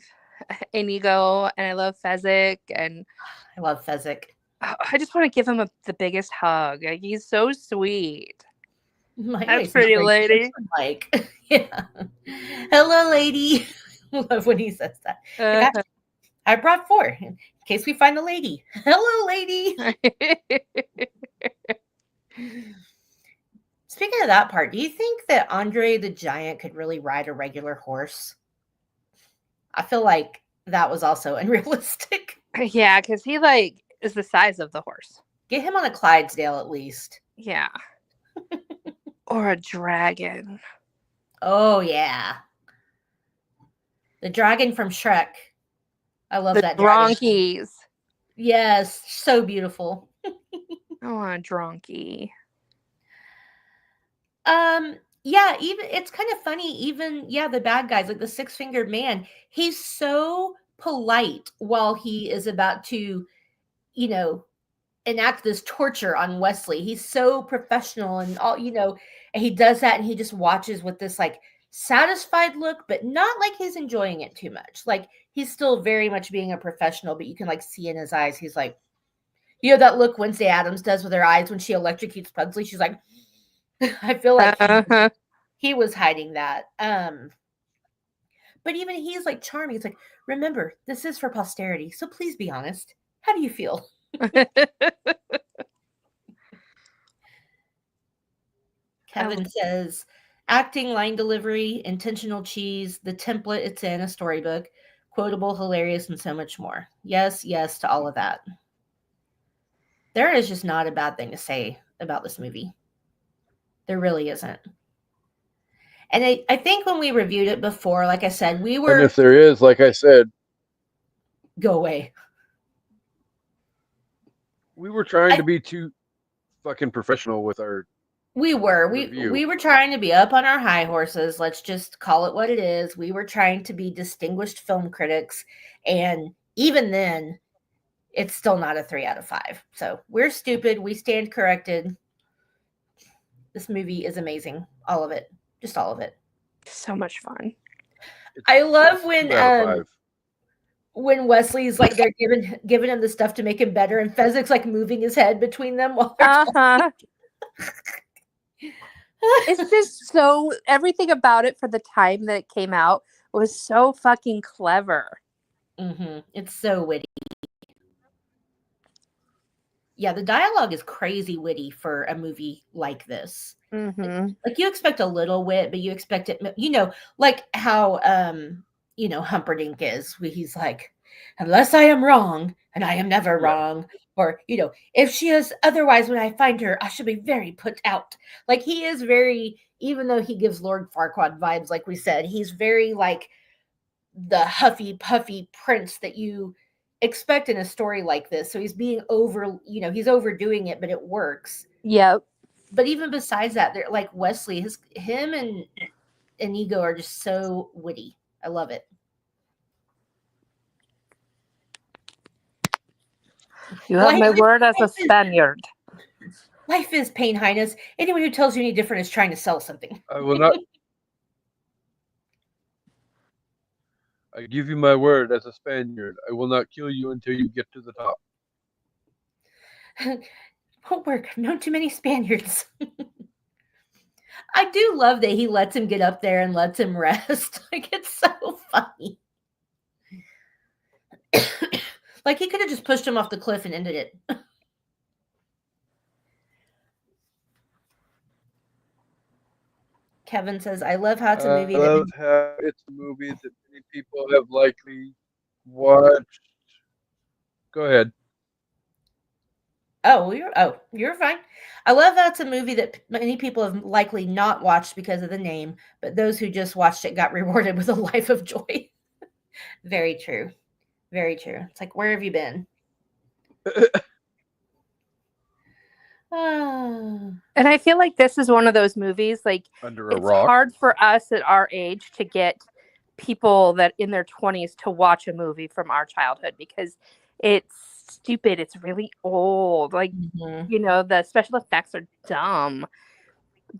Inigo and I love Fezzik, and I love Fezzik. I just want to give him the biggest hug. Like, he's so sweet. That's pretty lady. Like, yeah. Hello, lady. Love when he says that. Like, I brought 4 in case we find the lady. Hello, lady. Speaking of that part, do you think that Andre the Giant could really ride a regular horse? I feel like that was also unrealistic. Yeah, because he like is the size of the horse. Get him on a Clydesdale at least. Yeah. Or a dragon. Oh yeah. The dragon from Shrek. I love that dragon. Dronkies. Yes, so beautiful. I want a donkey. Yeah, even it's kind of funny, even the bad guys, like the 6-fingered man, he's so polite while he is about to, enact this torture on Wesley. He's so professional and all, and he does that and he just watches with this like satisfied look, but not like he's enjoying it too much. Like he's still very much being a professional, but you can like see in his eyes, he's like, that look Wednesday Addams does with her eyes when she electrocutes Pugsley. She's like, I feel like he was hiding that. But even he's like charming. It's like, remember, this is for posterity, so please be honest. How do you feel? Kevin says, acting, line delivery, intentional cheese, the template it's in, a storybook, quotable, hilarious, and so much more. Yes to all of that. There is just not a bad thing to say about this movie. There really isn't. And I think when we reviewed it before, like I said, we were... And if there is, like I said... Go away. We were trying to be too fucking professional with our... We were. review. We were trying to be up on our high horses. Let's just call it what it is. We were trying to be distinguished film critics. And even then, it's still not a 3 out of 5. So we're stupid. We stand corrected. This movie is amazing. All of it. Just all of it. So much fun. I love when Wesley's like they're giving him the stuff to make him better, and Fezzik's like moving his head between them while they're talking. It's just so everything about it for the time that it came out was so fucking clever. Mm-hmm. It's so witty. Yeah, the dialogue is crazy witty for a movie like this. Mm-hmm. Like you expect a little wit, but you expect it, like how Humperdinck is, where he's like, unless I am wrong, and I am never wrong, or if she is otherwise when I find her, I should be very put out. Like he is very, even though he gives Lord Farquaad vibes, like we said, he's very like the huffy puffy prince that you expect in a story like this. So he's being he's overdoing it, but it works. Yep. But even besides that, they're like Wesley, him and Inigo are just so witty. I love it. You have my word as a Spaniard. Life is pain, Highness. Anyone who tells you any different is trying to sell something. I will not. I give you my word as a Spaniard. I will not kill you until you get to the top. Won't work. I've known too many Spaniards. I do love that he lets him get up there and lets him rest. Like, it's so funny. Like, he could have just pushed him off the cliff and ended it. Kevin says, I love how it's a movie. I love how it's a movie that many people have likely watched. Go ahead. You're fine. I love that it's a movie that many people have likely not watched because of the name, but those who just watched it got rewarded with a life of joy. Very true. Very true. It's like, where have you been? And I feel like this is one of those movies, like, Under a it's rock. hard for us at our age to get people that in their 20s to watch a movie from our childhood because it's stupid. It's really old. Like, the special effects are dumb.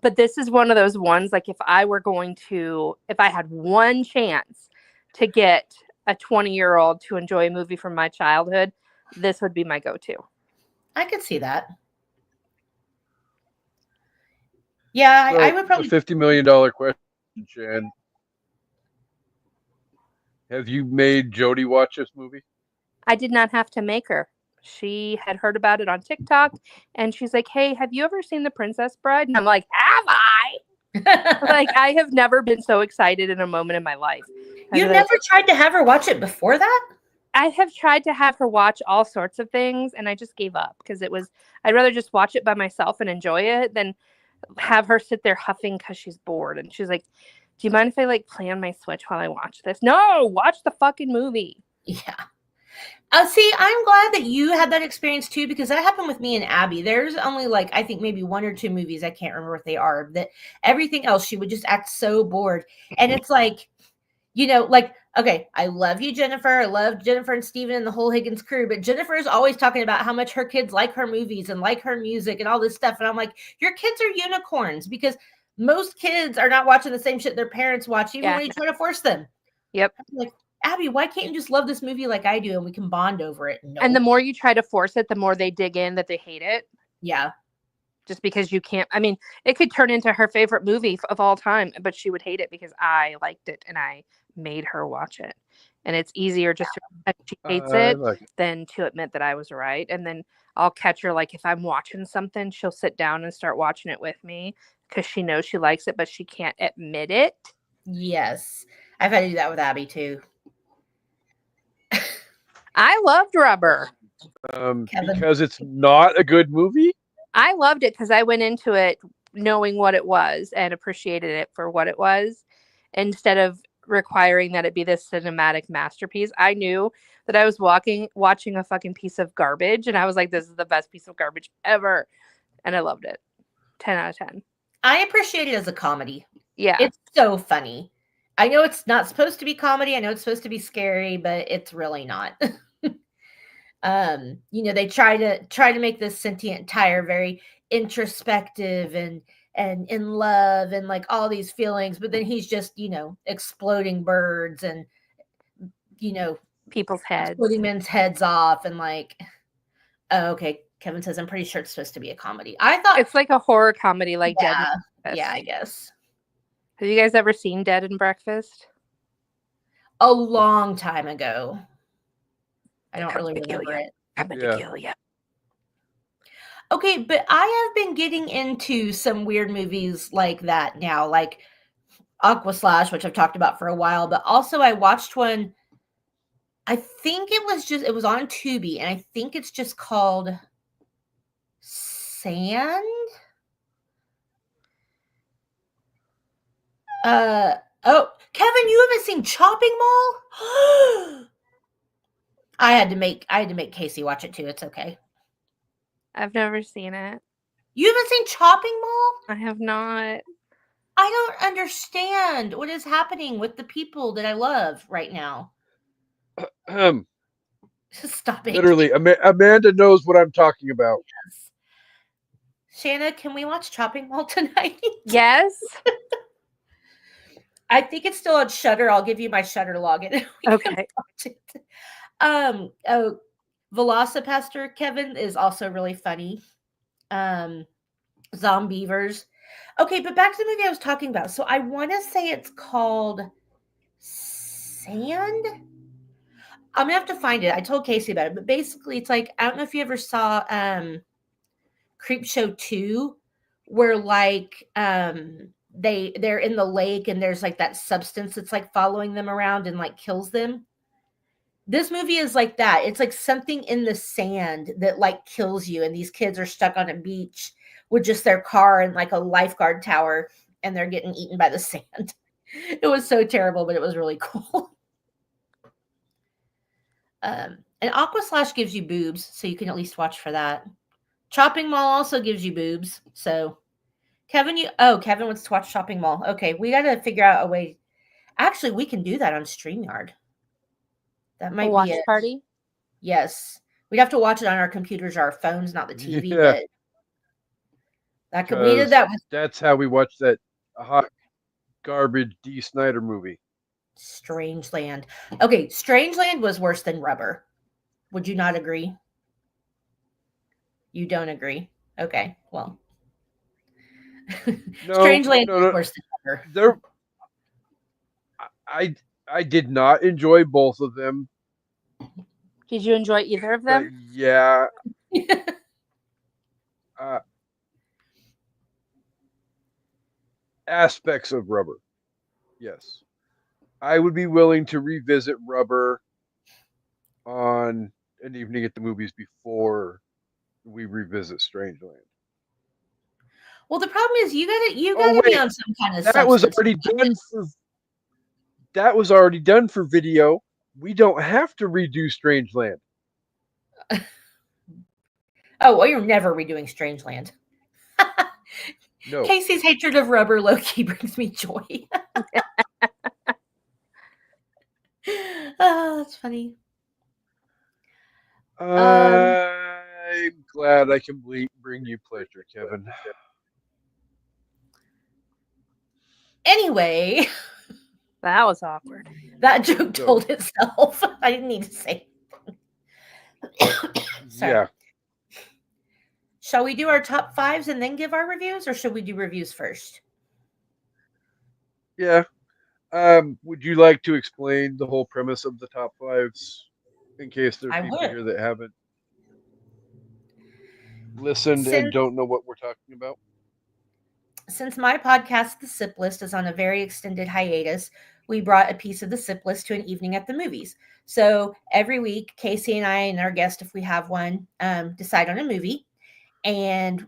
But this is one of those ones, like, if I had one chance to get a 20-year-old to enjoy a movie from my childhood, this would be my go-to. I could see that. Yeah, So, I would probably... The $50 million question, Shan. Have you made Jody watch this movie? I did not have to make her. She had heard about it on TikTok, and she's like, "Hey, have you ever seen The Princess Bride?" And I'm like, "Have I?" Like, I have never been so excited in a moment in my life. You never tried to have her watch it before that? I have tried to have her watch all sorts of things, and I just gave up because I'd rather just watch it by myself and enjoy it than have her sit there huffing because she's bored. And she's like, "Do you mind if I like play on my Switch while I watch this?" No, watch the fucking movie. Yeah. See, I'm glad that you had that experience too, because that happened with me and Abby. There's only like, I think maybe 1 or 2 movies, I can't remember what they are, that everything else she would just act so bored. And it's like, like, okay, I love you, Jennifer. I love Jennifer and Steven and the whole Higgins crew, but Jennifer is always talking about how much her kids like her movies and like her music and all this stuff. And I'm like, your kids are unicorns, because most kids are not watching the same shit their parents watch, even when you try to force them. Yep. I'm like, Abby, why can't you just love this movie like I do and we can bond over it? No. And the more you try to force it, the more they dig in that they hate it. Yeah. Just because you can't. I mean, it could turn into her favorite movie of all time, but she would hate it because I liked it and I made her watch it. And it's easier just to admit she hates it than to admit that I was right. And then I'll catch her, like, if I'm watching something, she'll sit down and start watching it with me because she knows she likes it, but she can't admit it. Yes. I've had to do that with Abby too. I loved Rubber. Because it's not a good movie? I loved it because I went into it knowing what it was and appreciated it for what it was, instead of requiring that it be this cinematic masterpiece. I knew that I was watching a fucking piece of garbage, and I was like, this is the best piece of garbage ever. And I loved it. 10 out of 10. I appreciate it as a comedy. Yeah. It's so funny. I know it's not supposed to be comedy. I know it's supposed to be scary, but it's really not. They try to make this sentient tire very introspective and in love and like all these feelings, but then he's just, exploding birds and people's heads, exploding men's heads off, and like, oh, okay. Kevin says, I'm pretty sure it's supposed to be a comedy. I thought it's like a horror comedy, like yeah, Dead and Breakfast. Yeah, I guess. Have you guys ever seen Dead and Breakfast? A long time ago. I don't really remember it. Coming to kill you. Okay, but I have been getting into some weird movies like that now, like Aqua Slash, which I've talked about for a while, but also I watched one, I think it was on Tubi, and I think it's just called Sand. Oh, Kevin, you haven't seen Chopping Mall? I had to make Casey watch it too. It's okay. I've never seen it. You haven't seen Chopping Mall? I have not. I don't understand what is happening with the people that I love right now. Stop it. Literally, Amanda knows what I'm talking about. Yes. Shanna, can we watch Chopping Mall tonight? Yes. I think it's still on Shudder. I'll give you my Shudder login. Okay. Velocipaster Kevin is also really funny. Zombievers. Okay, but back to the movie I was talking about. So I want to say it's called Sand. I'm gonna have to find it. I told Casey about it, but basically it's like, I don't know if you ever saw Creepshow 2, where like they're in the lake and there's like that substance that's like following them around and like kills them. This movie is like that. It's like something in the sand that like kills you, and these kids are stuck on a beach with just their car and like a lifeguard tower, and they're getting eaten by the sand. It was so terrible, but it was really cool. And Aqua Slash gives you boobs, so you can at least watch for that. Chopping Mall also gives you boobs. So Kevin wants to watch Chopping Mall. Okay, we got to figure out a way. Actually, we can do that on StreamYard. That might watch be it. Party? Yes. We'd have to watch it on our computers or our phones, not the TV. Yeah. But we did that. That's how we watched that hot garbage Dee Snider movie. Strangeland. Okay, Strangeland was worse than Rubber. Would you not agree? You don't agree? Okay, well. No, Strangeland was worse than Rubber. I did not enjoy both of them, Did you enjoy either of but them? yeah, uh, aspects of Rubber. Yes, I would be willing to revisit Rubber on an evening at the movies before we revisit Strangeland. Well, the problem is you Oh gotta be wait, on some kind of that was substance. already done for that was already done for video. We don't have to redo Strangeland. Oh, well, you're never redoing Strangeland. No. Casey's hatred of Rubber low-key brings me joy. Oh, that's funny. I'm glad I can bring you pleasure, Kevin. Anyway, That was awkward. that joke told itself. I didn't need to say. Sorry. Yeah. Shall we do our top fives and then give our reviews, or should we do reviews first? Yeah. Would you like to explain the whole premise of the top fives in case there are I people would. here that haven't listened and don't know what we're talking about? Since my podcast, The Sip List, is on a very extended hiatus, we brought a piece of the Sip List to an evening at the movies. So every week, Casey and I and our guest, if we have one, decide on a movie, and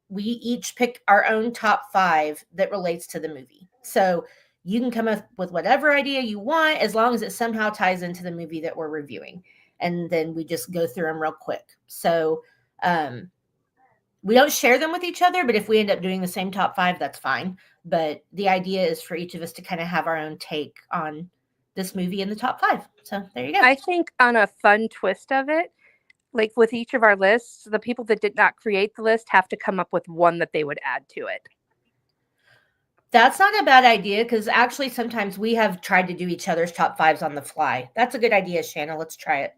we each pick our own top five that relates to the movie. So you can come up with whatever idea you want, as long as it somehow ties into the movie that we're reviewing. And then we just go through them real quick. So we don't share them with each other, but if we end up doing the same top five, that's fine. But the idea is for each of us to kind of have our own take on this movie in the top five. So there you go. I think on a fun twist of it, like with each of our lists, the people that did not create the list have to come up with one that they would add to it. That's not a bad idea, because actually sometimes we have tried to do each other's top fives on the fly. That's a good idea, Shanna. Let's try it.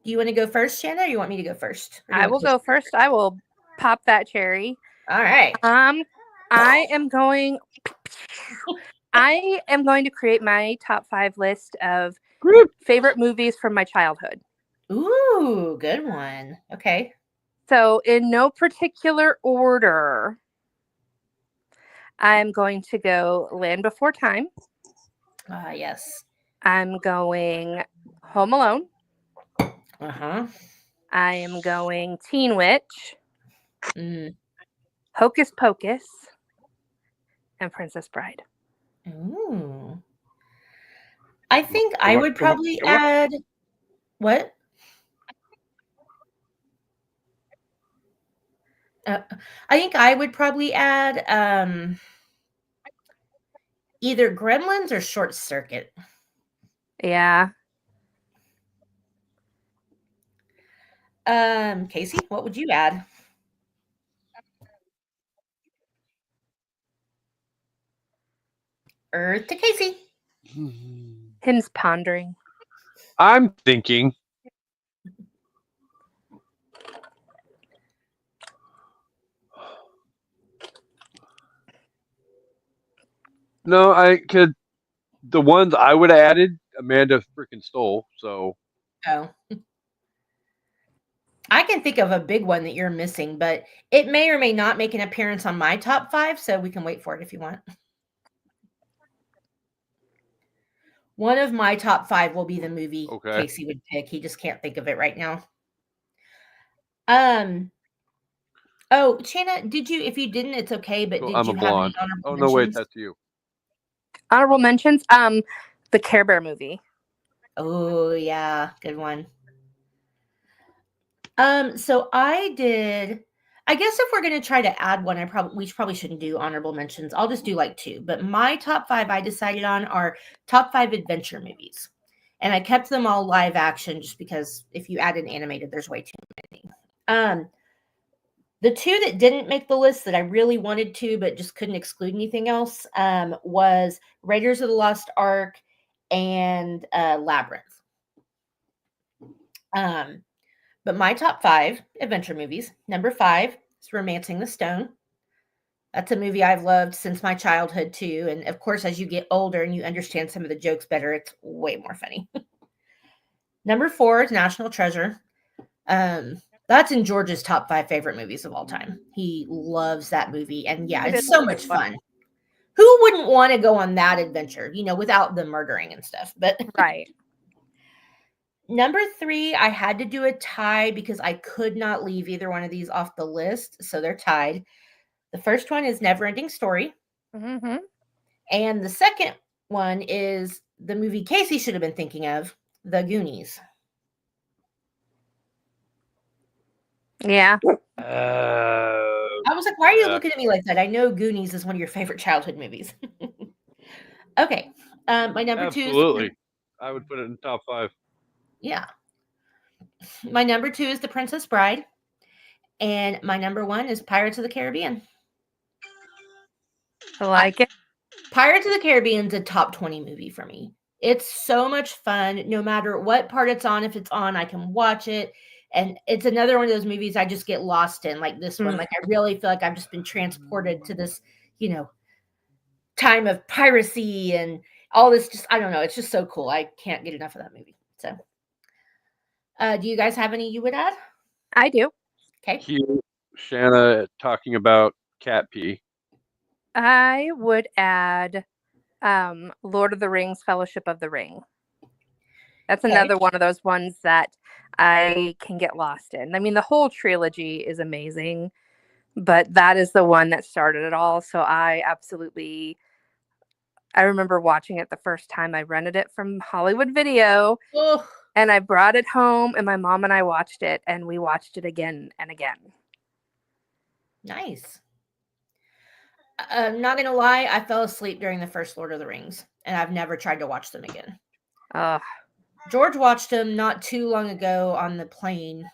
Do you want to go first, Shanna, or you want me to go first? I will go first. I will pop that cherry. All right. I am going to create my top five list of favorite movies from my childhood. Ooh, good one. Okay. So in no particular order, I'm going to go Land Before Time. Yes. I'm going Home Alone. Uh-huh. I am going Teen Witch, Mm. Hocus Pocus, and Princess Bride. Ooh. I think I would probably add what? I think I would probably add either Gremlins or Short Circuit. Yeah. Casey, what would you add? Earth to Casey. Him's pondering. I'm thinking. No, I could. The ones I would have added, Amanda freaking stole. So. Oh. I can think of a big one that you're missing, but it may or may not make an appearance on my top five, so we can wait for it if you want. One of my top five will be the movie Casey would pick. He just can't think of it right now. Oh, Shanna, did you? If you didn't, it's okay. But did you have any honorable mentions? Oh no, wait, that's you. Honorable mentions. The Care Bear movie. Oh yeah, good one. So I did. I guess if we're gonna try to add one, we probably shouldn't do honorable mentions. I'll just do like two. But my top five I decided on are top five adventure movies, and I kept them all live action just because if you add an animated, there's way too many. The two that didn't make the list that I really wanted to, but just couldn't exclude anything else, was Raiders of the Lost Ark and Labyrinth. But my top five adventure movies, number 5 is Romancing the Stone. That's a movie I've loved since my childhood too. And of course, as you get older and you understand some of the jokes better, it's way more funny. Number 4 is National Treasure. That's in George's top 5 favorite movies of all time. He loves that movie. And yeah, It it's is so a much good one. fun. Who wouldn't want to go on that adventure, without the murdering and stuff? But Right. number 3, I had to do a tie because I could not leave either one of these off the list. So they're tied. The first one is Neverending Story. Mm-hmm. And the second one is the movie Casey should have been thinking of, The Goonies. Yeah. I was like, why are you looking at me like that? I know Goonies is one of your favorite childhood movies. Okay. My number Absolutely. 2 is I would put it in top 5. yeah. My number 2 is The Princess Bride. And my number 1 is Pirates of the Caribbean. I like it. Pirates of the Caribbean is a top 20 movie for me. It's so much fun. No matter what part it's on, if it's on, I can watch it. And it's another one of those movies I just get lost in, like this one. Like I really feel like I've just been transported to this, time of piracy and all this. Just I don't know. It's just so cool. I can't get enough of that movie. So, do you guys have any you would add? I do. Okay. Cute Shanna talking about cat pee. I would add Lord of the Rings, Fellowship of the Ring. That's another one of those ones that I can get lost in. I mean, the whole trilogy is amazing, but that is the one that started it all. So I remember watching it the first time. I rented it from Hollywood Video, and I brought it home, and my mom and I watched it, and we watched it again and again. Nice. I'm not gonna lie, I fell asleep during the first Lord of the Rings, and I've never tried to watch them again. George watched them not too long ago on the plane.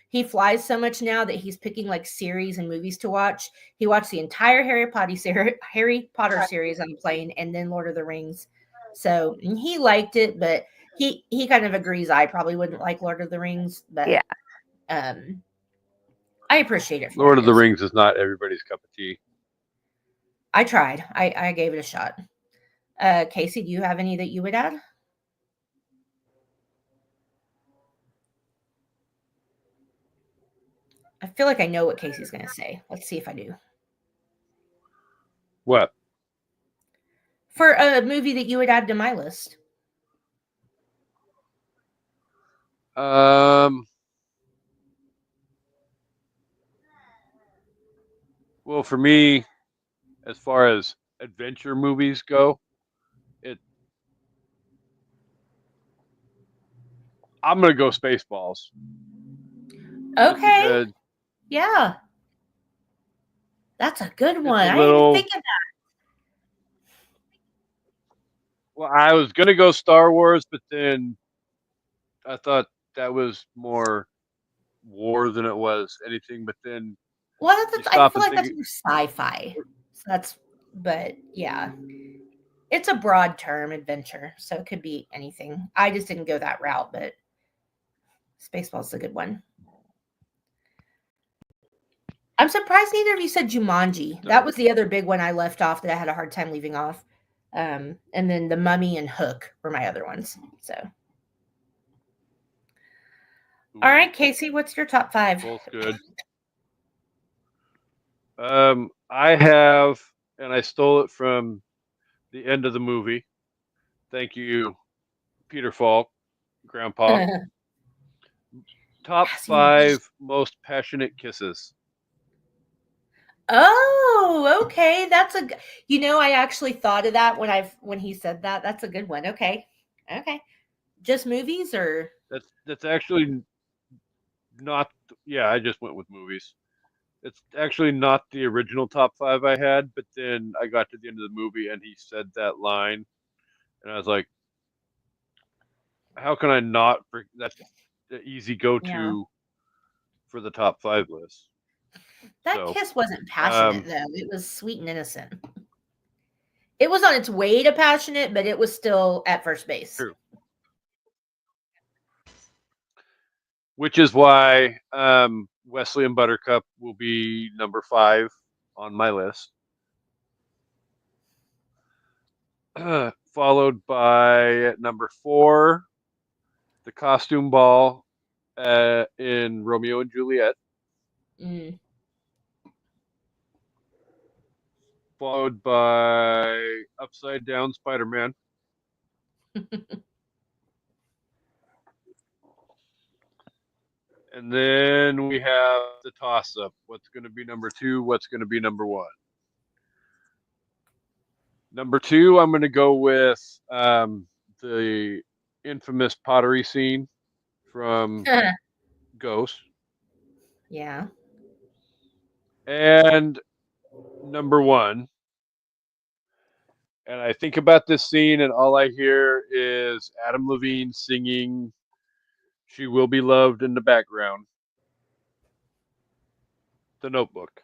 He flies so much now that he's picking like series and movies to watch. He watched the entire Harry Potter series on the plane, and then Lord of the Rings. So he liked it, but he kind of agrees I probably wouldn't like Lord of the Rings. But yeah, I appreciate it. Lord of the Rings is not everybody's cup of tea. I tried. I gave it a shot. Casey, do you have any that you would add? I feel like I know what Casey's going to say. Let's see if I do. What? For a movie that you would add to my list. Well, for me, as far as adventure movies go, I'm gonna go Spaceballs. Okay. Yeah. That's a good one. I didn't even think of that. Well, I was gonna go Star Wars, but then I thought that was more war than it was anything. But then, I feel like that's more sci-fi. So but yeah, it's a broad term, adventure, so it could be anything. I just didn't go that route, but Spaceballs is a good one. I'm surprised neither of you said Jumanji. That was the other big one I left off that I had a hard time leaving off. And then The Mummy and Hook were my other ones. So, all right, Casey, what's your top 5? Both good. I have, and I stole it from the end of the movie. Thank you, Peter Falk, Grandpa. Top 5 most passionate kisses. Oh, okay. That's I actually thought of that when he said that. That's a good one. Okay. Just movies or? That's actually not. Yeah, I just went with movies. It's actually not the original top 5 I had, but then I got to the end of the movie and he said that line, and I was like, "How can I not?" That's the easy go-to for the top 5 list. That kiss wasn't passionate though; it was sweet and innocent. It was on its way to passionate, but it was still at first base. True. Which is why Wesley and Buttercup will be number 5 on my list. Followed by number 4, the costume ball in Romeo and Juliet. Mm. Followed by Upside Down Spider-Man. And then we have the toss-up. What's going to be number 2? What's going to be number 1? Number 2, I'm going to go with the infamous pottery scene from Ghost. Yeah. And number 1, and I think about this scene, and all I hear is Adam Levine singing "She Will Be Loved" in the background. The Notebook.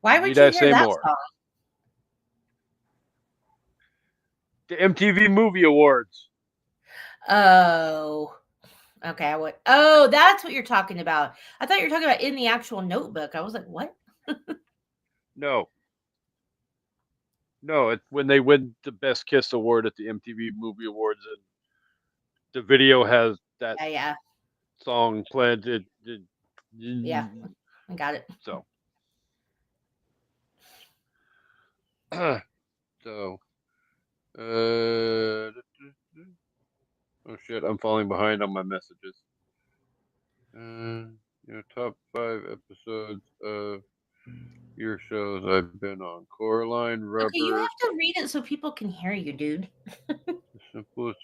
Why would Need you I hear say that more? song? The MTV Movie Awards. Oh. Okay, I would. Oh, that's what you're talking about. I thought you were talking about in the actual Notebook. I was like, what? No. No, it's when they win the Best Kiss award at the MTV Movie Awards, and the video has that Yeah. song played. Yeah. I got it. So. So. Oh shit! I'm falling behind on my messages. Top 5 episodes of your shows I've been on. Coraline, Rubber. Okay, you have to read it so people can hear you, dude. The simplest.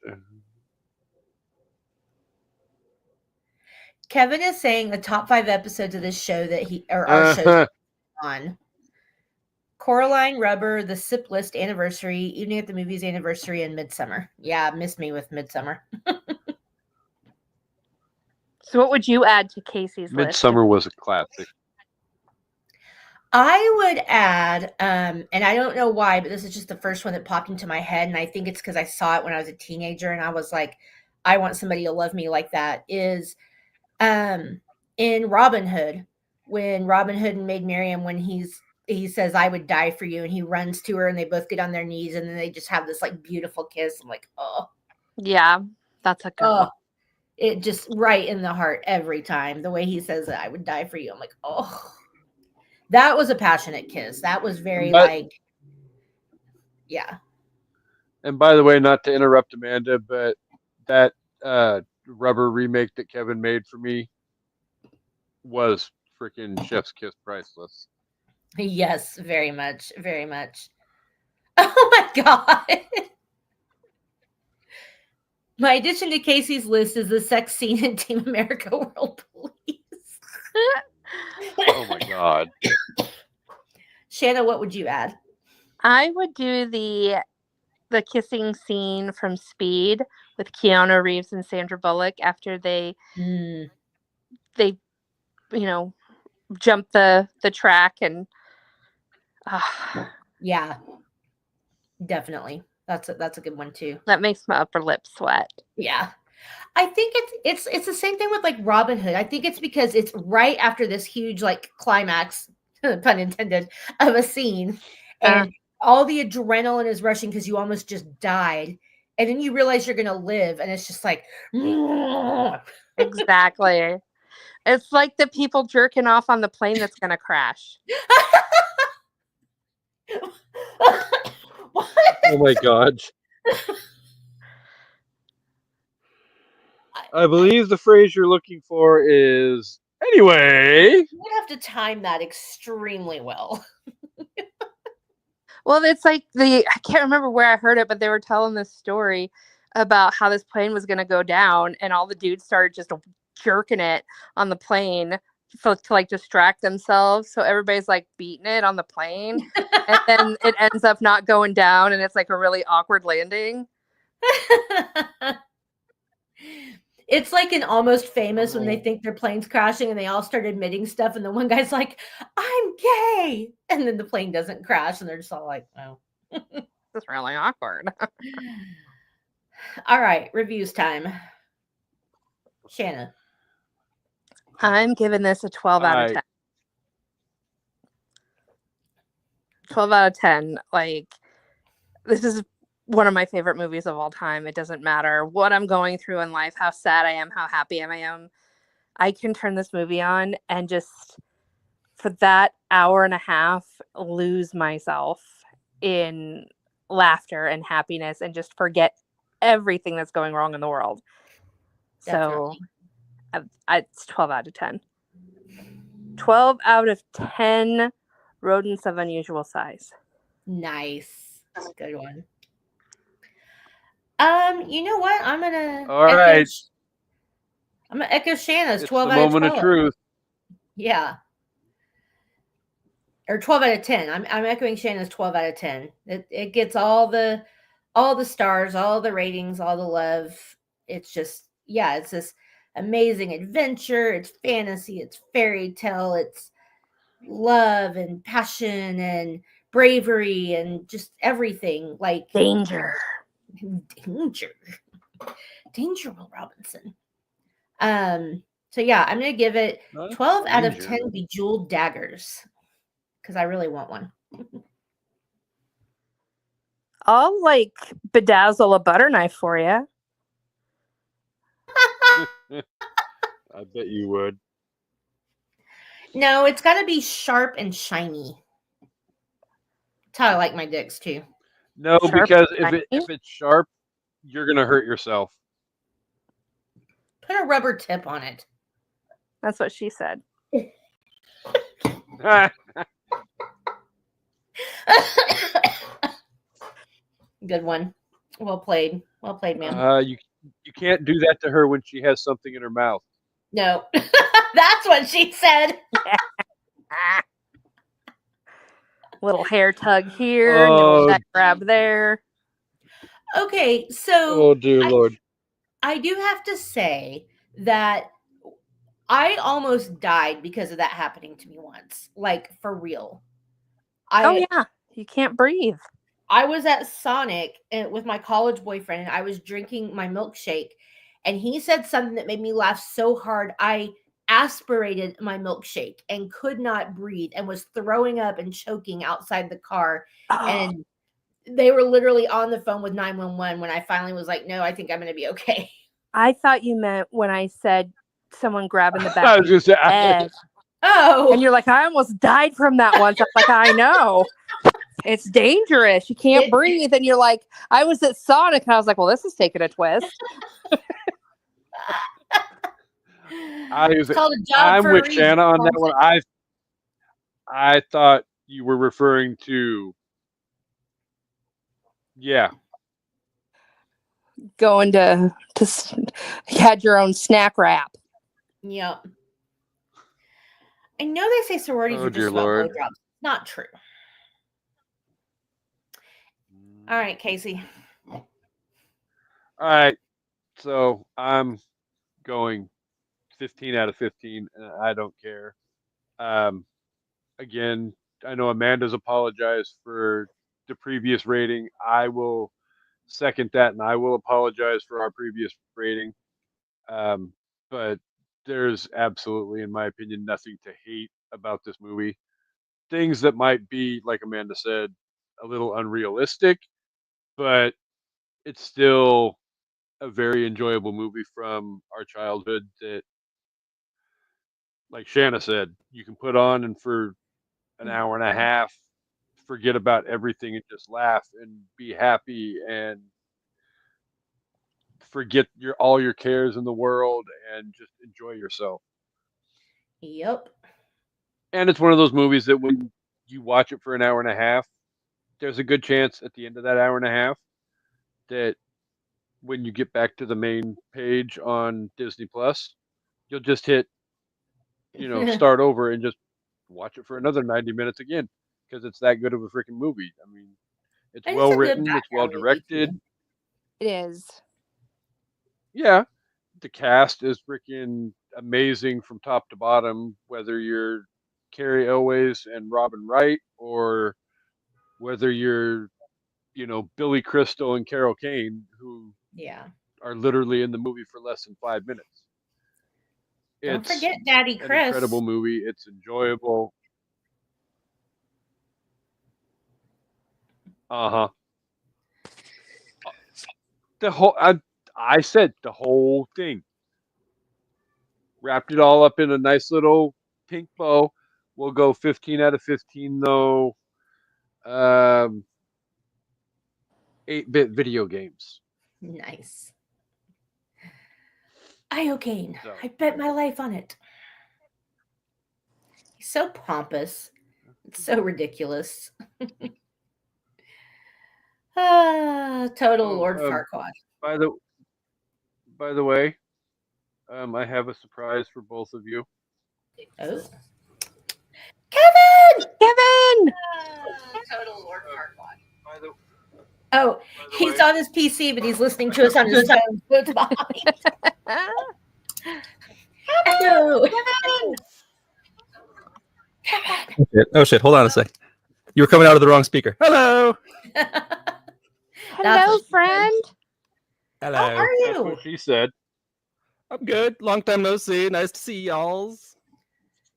Kevin is saying the top 5 episodes of this show that our shows on. Coraline, Rubber, The Sip List Anniversary, Evening at the Movies Anniversary, and Midsummer. Yeah, missed me with Midsummer. So what would you add to Casey's list? Midsummer was a classic. I would add, and I don't know why, but this is just the first one that popped into my head, and I think it's because I saw it when I was a teenager, and I was like, I want somebody to love me like that, is in Robin Hood, when Robin Hood and Maid Marian, when he says, I would die for you, and he runs to her, and they both get on their knees, and then they just have this, like, beautiful kiss. I'm like, oh. Yeah, that's a good one. It just right in the heart every time. The way he says that I would die for you. I'm like, oh. That was a passionate kiss. That was very yeah. And by the way, not to interrupt Amanda, but that Rubber remake that Kevin made for me was freaking Chef's Kiss priceless. Yes, very much. Very much. Oh my God. My addition to Casey's list is the sex scene in Team America World Police. Oh my God. Shanna, what would you add? I would do the kissing scene from Speed with Keanu Reeves and Sandra Bullock after they jump the track and yeah, definitely. That's a good one too. That makes my upper lip sweat. Yeah. I think it's the same thing with like Robin Hood. I think it's because it's right after this huge like climax, pun intended, of a scene, and all the adrenaline is rushing because you almost just died, and then you realize you're gonna live, and it's just like exactly. It's like the people jerking off on the plane that's gonna crash. What? Oh my God. I believe the phrase you're looking for is anyway. You would have to time that extremely well. Well, it's like I can't remember where I heard it, but they were telling this story about how this plane was going to go down, and all the dudes started just jerking it on the plane to like distract themselves. So everybody's like beating it on the plane, and then it ends up not going down, and it's like a really awkward landing. It's like an Almost Famous when they think their plane's crashing and they all start admitting stuff, and the one guy's like, I'm gay, and then the plane doesn't crash, and they're just all like, oh. It's really awkward. All right, reviews time. Shanna. I'm giving this a 12 out of 10. 12 out of 10. Like, this is one of my favorite movies of all time. It doesn't matter what I'm going through in life, how sad I am, how happy I am. I can turn this movie on and just, for that hour and a half, lose myself in laughter and happiness and just forget everything that's going wrong in the world. So it's 12 out of 10. 12 out of 10 rodents of unusual size. Nice. Good one. You know what? I'm gonna All right. I'm gonna echo Shanna's It's 12 the out of 12. moment of truth. Yeah. Or 12 out of 10. I'm echoing Shanna's 12 out of 10. It gets all the stars, all the ratings, all the love. It's just, yeah, it's this amazing adventure. It's fantasy, it's fairy tale, it's love and passion and bravery and just everything. Like Danger. Will Robinson. So yeah, I'm gonna give it 12 out of 10 bejeweled daggers because I really want one. I'll like bedazzle a butter knife for you. I bet you would. No, it's got to be sharp and shiny. That's how I like my dicks too. No, Sharp because and if it's sharp, you're gonna hurt yourself. Put a rubber tip on it. That's what she said. Good one. Well played. Well played, ma'am. You can't do that to her when she has something in her mouth. No. That's what she said. Little hair tug here, little neck grab there. Okay, so oh dear Lord. I do have to say that I almost died because of that happening to me once. Like, for real. Oh yeah, you can't breathe. I was at Sonic with my college boyfriend, and I was drinking my milkshake, and he said something that made me laugh so hard. I aspirated my milkshake and could not breathe and was throwing up and choking outside the car. Oh. And they were literally on the phone with 911 when I finally was like, no, I think I'm going to be okay. I thought you meant when I said someone grabbing the back I was of gonna your head. Oh. And you're like, I almost died from that once. I'm like, I know. It's dangerous. You can't breathe. And you're like, I was at Sonic, and I was like, well, this is taking a twist. It's called a job I'm for with a reason. Shanna on that one. I thought you were referring to, yeah, going to you had your own snack wrap. Yep. I know they say sororities Oh, are dear just about Lord. blowjobs. Not true. All right, Casey. All right. So I'm going 15 out of 15. And I don't care. Again, I know Amanda's apologized for the previous rating. I will second that, and I will apologize for our previous rating. But there's absolutely, in my opinion, nothing to hate about this movie. Things that might be, like Amanda said, a little unrealistic, but it's still a very enjoyable movie from our childhood that, like Shanna said, you can put on and for an hour and a half, forget about everything and just laugh and be happy and forget all your cares in the world and just enjoy yourself. Yep. And it's one of those movies that when you watch it for an hour and a half, there's a good chance at the end of that hour and a half that when you get back to the main page on Disney Plus, you'll just hit, start over and just watch it for another 90 minutes again because it's that good of a freaking movie. I mean, it's And well it's a good written, it's well background movie, directed. too. It is. Yeah, the cast is freaking amazing from top to bottom, whether you're Carrie Elways and Robin Wright or whether you're, Billy Crystal and Carol Kane, who Yeah. are literally in the movie for less than 5 minutes. Don't forget Daddy an Chris. incredible movie. It's enjoyable. Uh-huh. The whole I said the whole thing. Wrapped it all up in a nice little pink bow. We'll go 15 out of 15 though. 8-bit video games. Nice. Iocane. So. I bet my life on it. He's so pompous. It's so ridiculous. Total Lord Farquaad. By the way, I have a surprise for both of you. Oh. Kevin! Total Lord Farquaad. Oh, he's on his PC, but he's listening to us on his phone. It's behind. Hello. Kevin. Oh shit! Hold on a sec. You were coming out of the wrong speaker. Hello. Hello, friend. Hello. How are That's you? what she said. I'm good. Long time no see. Nice to see y'all's.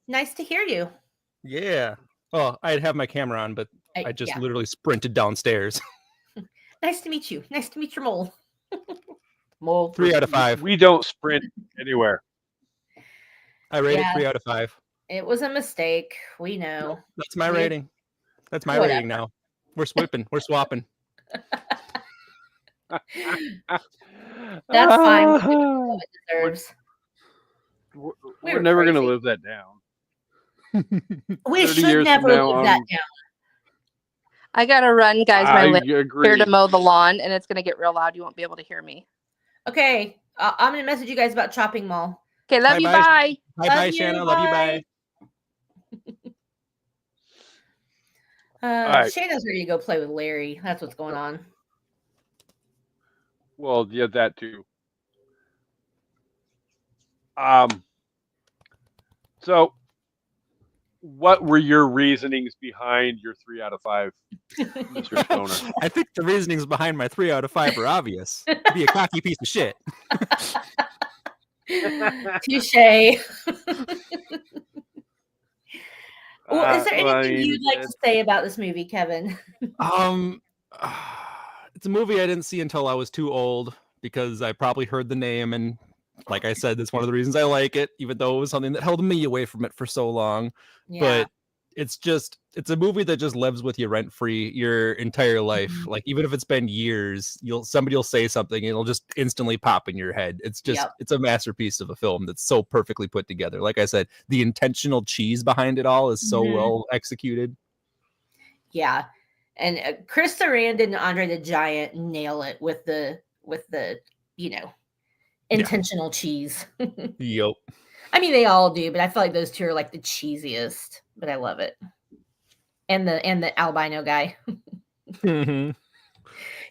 Nice to hear you. Yeah. Oh, I'd have my camera on, but I just Yeah. literally sprinted downstairs. Nice to meet you. Nice to meet your mole. Mole. 3 out of 5. We don't sprint anywhere. I rated Yeah. 3 out of 5. It was a mistake. We know. That's my We- rating. That's my Whatever. rating now. We're swapping. We're swapping. That's fine. Ah, It deserves. We're never going to live that down. We 30 should years never from now, live that down. I gotta run, guys. My I lips agree. here to mow the lawn, and it's gonna get real loud. You won't be able to hear me. Okay. I'm going to message you guys about Chopping Mall. Okay, love you. Bye-bye. Bye. Bye Love bye, you, Shanna. Love you. bye. Bye. right. Shayna's ready to go play with Larry. That's what's going on. Well, yeah, that too. So, what were your reasonings behind your 3 out of 5, Mr. Stoner? I think the reasonings behind my 3 out of 5 are obvious. Be a cocky piece of shit. Touche. Well, is there Well, I anything mean, you'd like to say about this movie, Kevin? It's a movie I didn't see until I was too old because I probably heard the name, and like I said, that's one of the reasons I like it, even though it was something that held me away from it for so long. Yeah. But it's a movie that just lives with you rent free your entire life. Mhm. Like even if it's been years, somebody will say something and it'll just instantly pop in your head. It's just Yep. it's a masterpiece of a film that's so perfectly put together. Like I said, the intentional cheese behind it all is so Mhm. well executed. Yeah. And Chris Sarandon and Andre the Giant nail it with the intentional cheese. Yup. I mean, they all do, but I feel like those two are like the cheesiest. But I love it. And the albino guy. Mhm.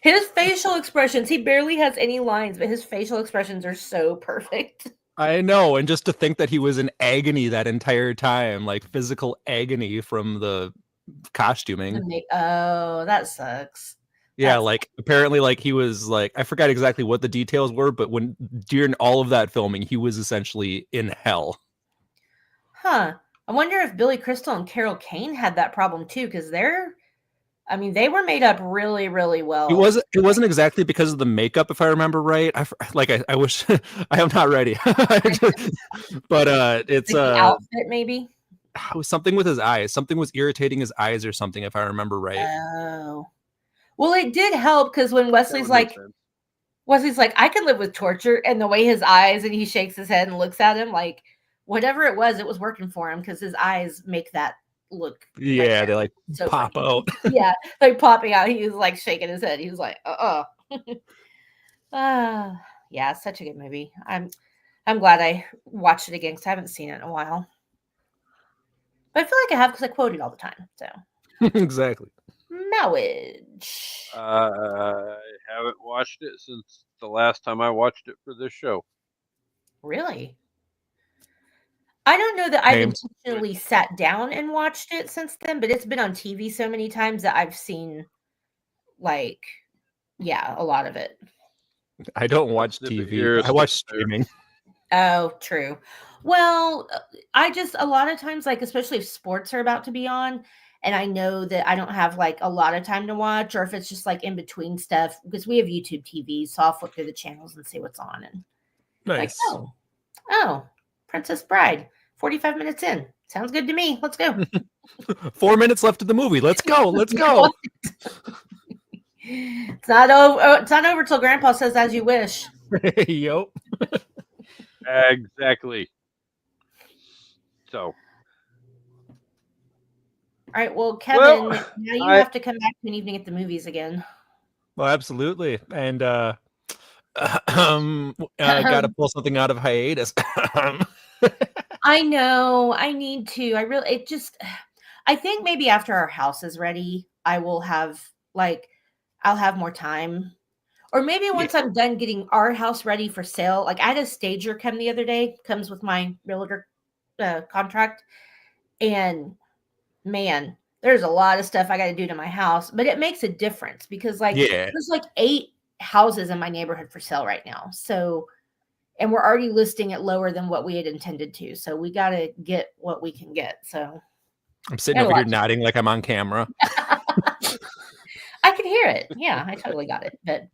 His facial expressions, he barely has any lines, but his facial expressions are so perfect. I know, and just to think that he was in agony that entire time, like physical agony from the costuming. Oh, that sucks. Yeah, That's- like apparently like he was like I forgot exactly what the details were, but when during all of that filming, he was essentially in hell. Huh. I wonder if Billy Crystal and Carol Kane had that problem too, because they were made up really, really well. It wasn't exactly because of the makeup, if I remember right. I wish I am not ready. But it's Like the outfit, maybe. it was something with his eyes. Something was irritating his eyes or something, if I remember right. Oh. Well, it did help because when That Wesley's would make like, sense. I could live with torture, and the way his eyes and he shakes his head and looks at him, like whatever it was working for him because his eyes make that look. Yeah, they like so pop funny. out. Yeah, like popping out. He was like shaking his head. He was like, yeah, it's such a good movie. I'm glad I watched it again because I haven't seen it in a while. But I feel like I have because I quote it all the time. So Exactly. marriage. I haven't watched it since the last time I watched it for this show. Really? I don't know that I've Same. intentionally sat down and watched it since then, but it's been on TV so many times that I've seen, like, yeah, a lot of it. I don't watch Snip it TV. here, I watch snip there. streaming. Oh, true. Well, I just a lot of times, like especially if sports are about to be on, and I know that I don't have like a lot of time to watch, or if it's just like in between stuff, because we have YouTube TV, so I'll flip through the channels and see what's on, and like, Nice. oh, Princess Bride, 45 minutes in, sounds good to me. Let's go. 4 minutes left of the movie. Let's go. Let's go. It's not over. It's not over till Grandpa says "as you wish." Yup. Exactly. So, All right. Well, Kevin, Well, now you I- have to come back to an evening at the movies again. Well, absolutely. And gotta pull something out of hiatus. I know. I need to. I think maybe after our house is ready, I will have I'll have more time. Or maybe once I'm done getting our house ready for sale. Like I had a stager come the other day, comes with my realtor contract. And man, there's a lot of stuff I got to do to my house, but it makes a difference because there's like 8 houses in my neighborhood for sale right now. So, and we're already listing it lower than what we had intended to. So we got to get what we can get. So I'm sitting over here nodding like I'm on camera. I can hear it. Yeah, I totally got it. But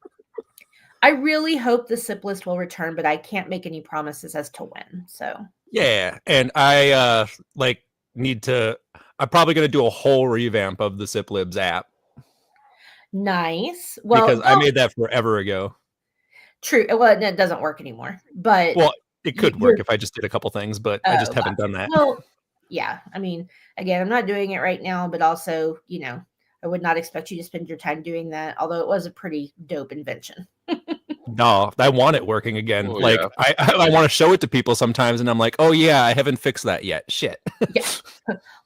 I really hope the SIP list will return, but I can't make any promises as to when. So Yeah, and I need to. I'm probably gonna do a whole revamp of the SipLibs app nice. Well, because I made that forever ago. True. Well, it doesn't work anymore. But It could work if I just did a couple things, but I just haven't done that. Well, yeah. I mean, again, I'm not doing it right now, but also, I would not expect you to spend your time doing that, although it was a pretty dope invention. No, I want it working again. Oh, like yeah. I want to show it to people sometimes, and I'm like, oh yeah, I haven't fixed that yet. Shit. Yeah.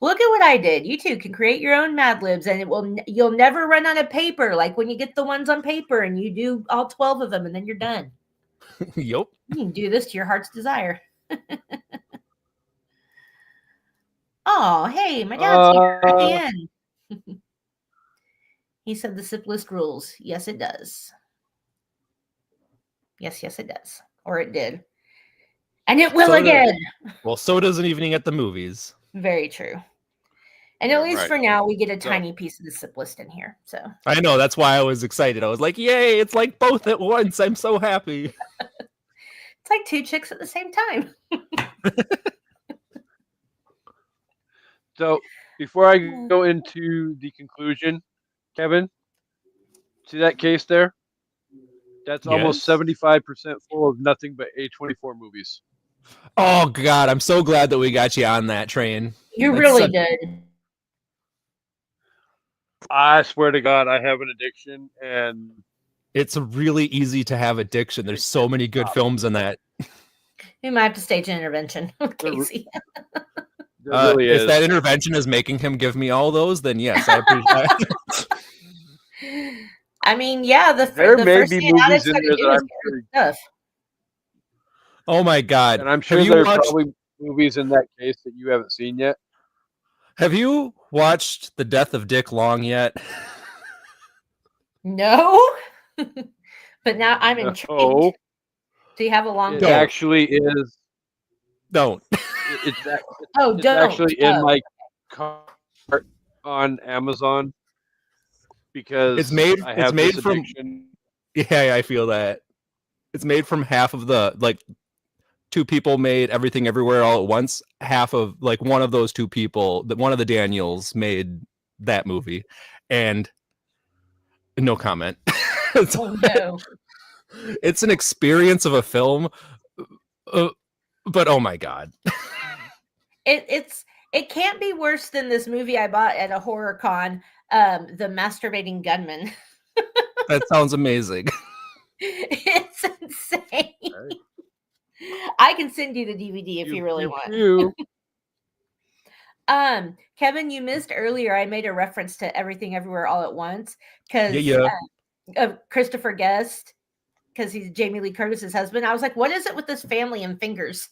Look at what I did. You too can create your own Mad Libs, and you'll never run out of paper. Like when you get the ones on paper and you do all 12 of them, and then you're done. Yup. You can do this to your heart's desire. Oh, hey, my dad's here again. He said the SIP list rules. Yes, it does. Yes, it does. Or it did. And it will again. Well, so does an evening at the movies. Very true. And at least right. for now, we get a tiny piece of the SIP list in here. So I know, that's why I was excited. I was like, yay, it's like both at once. I'm so happy. it's like 2 chicks at the same time. So before I go into the conclusion, Kevin, see that case there? That's almost 75% full of nothing but A24 movies. Oh God, I'm so glad that we got you on that train. You really did. I swear to God, I have an addiction, and It's really easy to have addiction. There's so many good films in that. We might have to stage an intervention with Casey. there really If is. that intervention is making him give me all those, then yes, I appreciate it. I mean, yeah, There the may first be thing an addict's movies in gotta there do that is I'm get rid of sure, stuff. Oh my God. and I'm sure Have you there are watched- probably movies in that case that you haven't seen yet. Have you watched The Death of Dick Long yet? No, but now I'm intrigued. No, Do you have a long? it Don't. actually is. Don't. It's Oh, It's don't. actually in Oh. my cart on Amazon because It's made- I it's have made this from- addiction. Yeah, I feel that. It's made from half of the 2 people made Everything Everywhere All at Once. Half of one of those 2 people, one of the Daniels made that movie, and no comment. Oh no. It's an experience of a film, but oh my God. It can't be worse than this movie I bought at a horror con, The Masturbating Gunman. That sounds amazing. It's insane. I can send you the DVD if you really want. Kevin, you missed earlier. I made a reference to Everything Everywhere All at Once because of Christopher Guest, because he's Jamie Lee Curtis's husband. I was like, what is it with this family and fingers?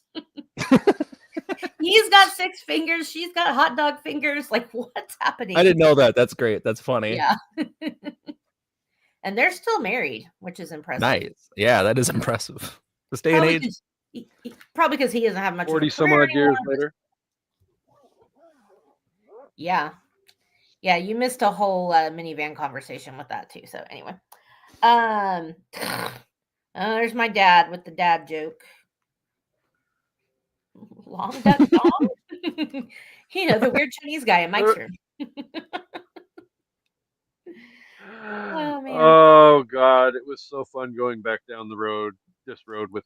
He's got 6 fingers. She's got hot dog fingers. Like, what's happening? I didn't know that. That's great. That's funny. Yeah. And they're still married, which is impressive. Nice. Yeah, that is impressive. This day and Probably age. probably because he doesn't have much. 40 of a some career odd years anymore. later. Yeah. Yeah, you missed a whole minivan conversation with that too. So anyway, oh, there's my dad with the dad joke. Long duck dong. The weird Chinese guy in Mike's room. Oh, man. Oh God, it was so fun going back down this road with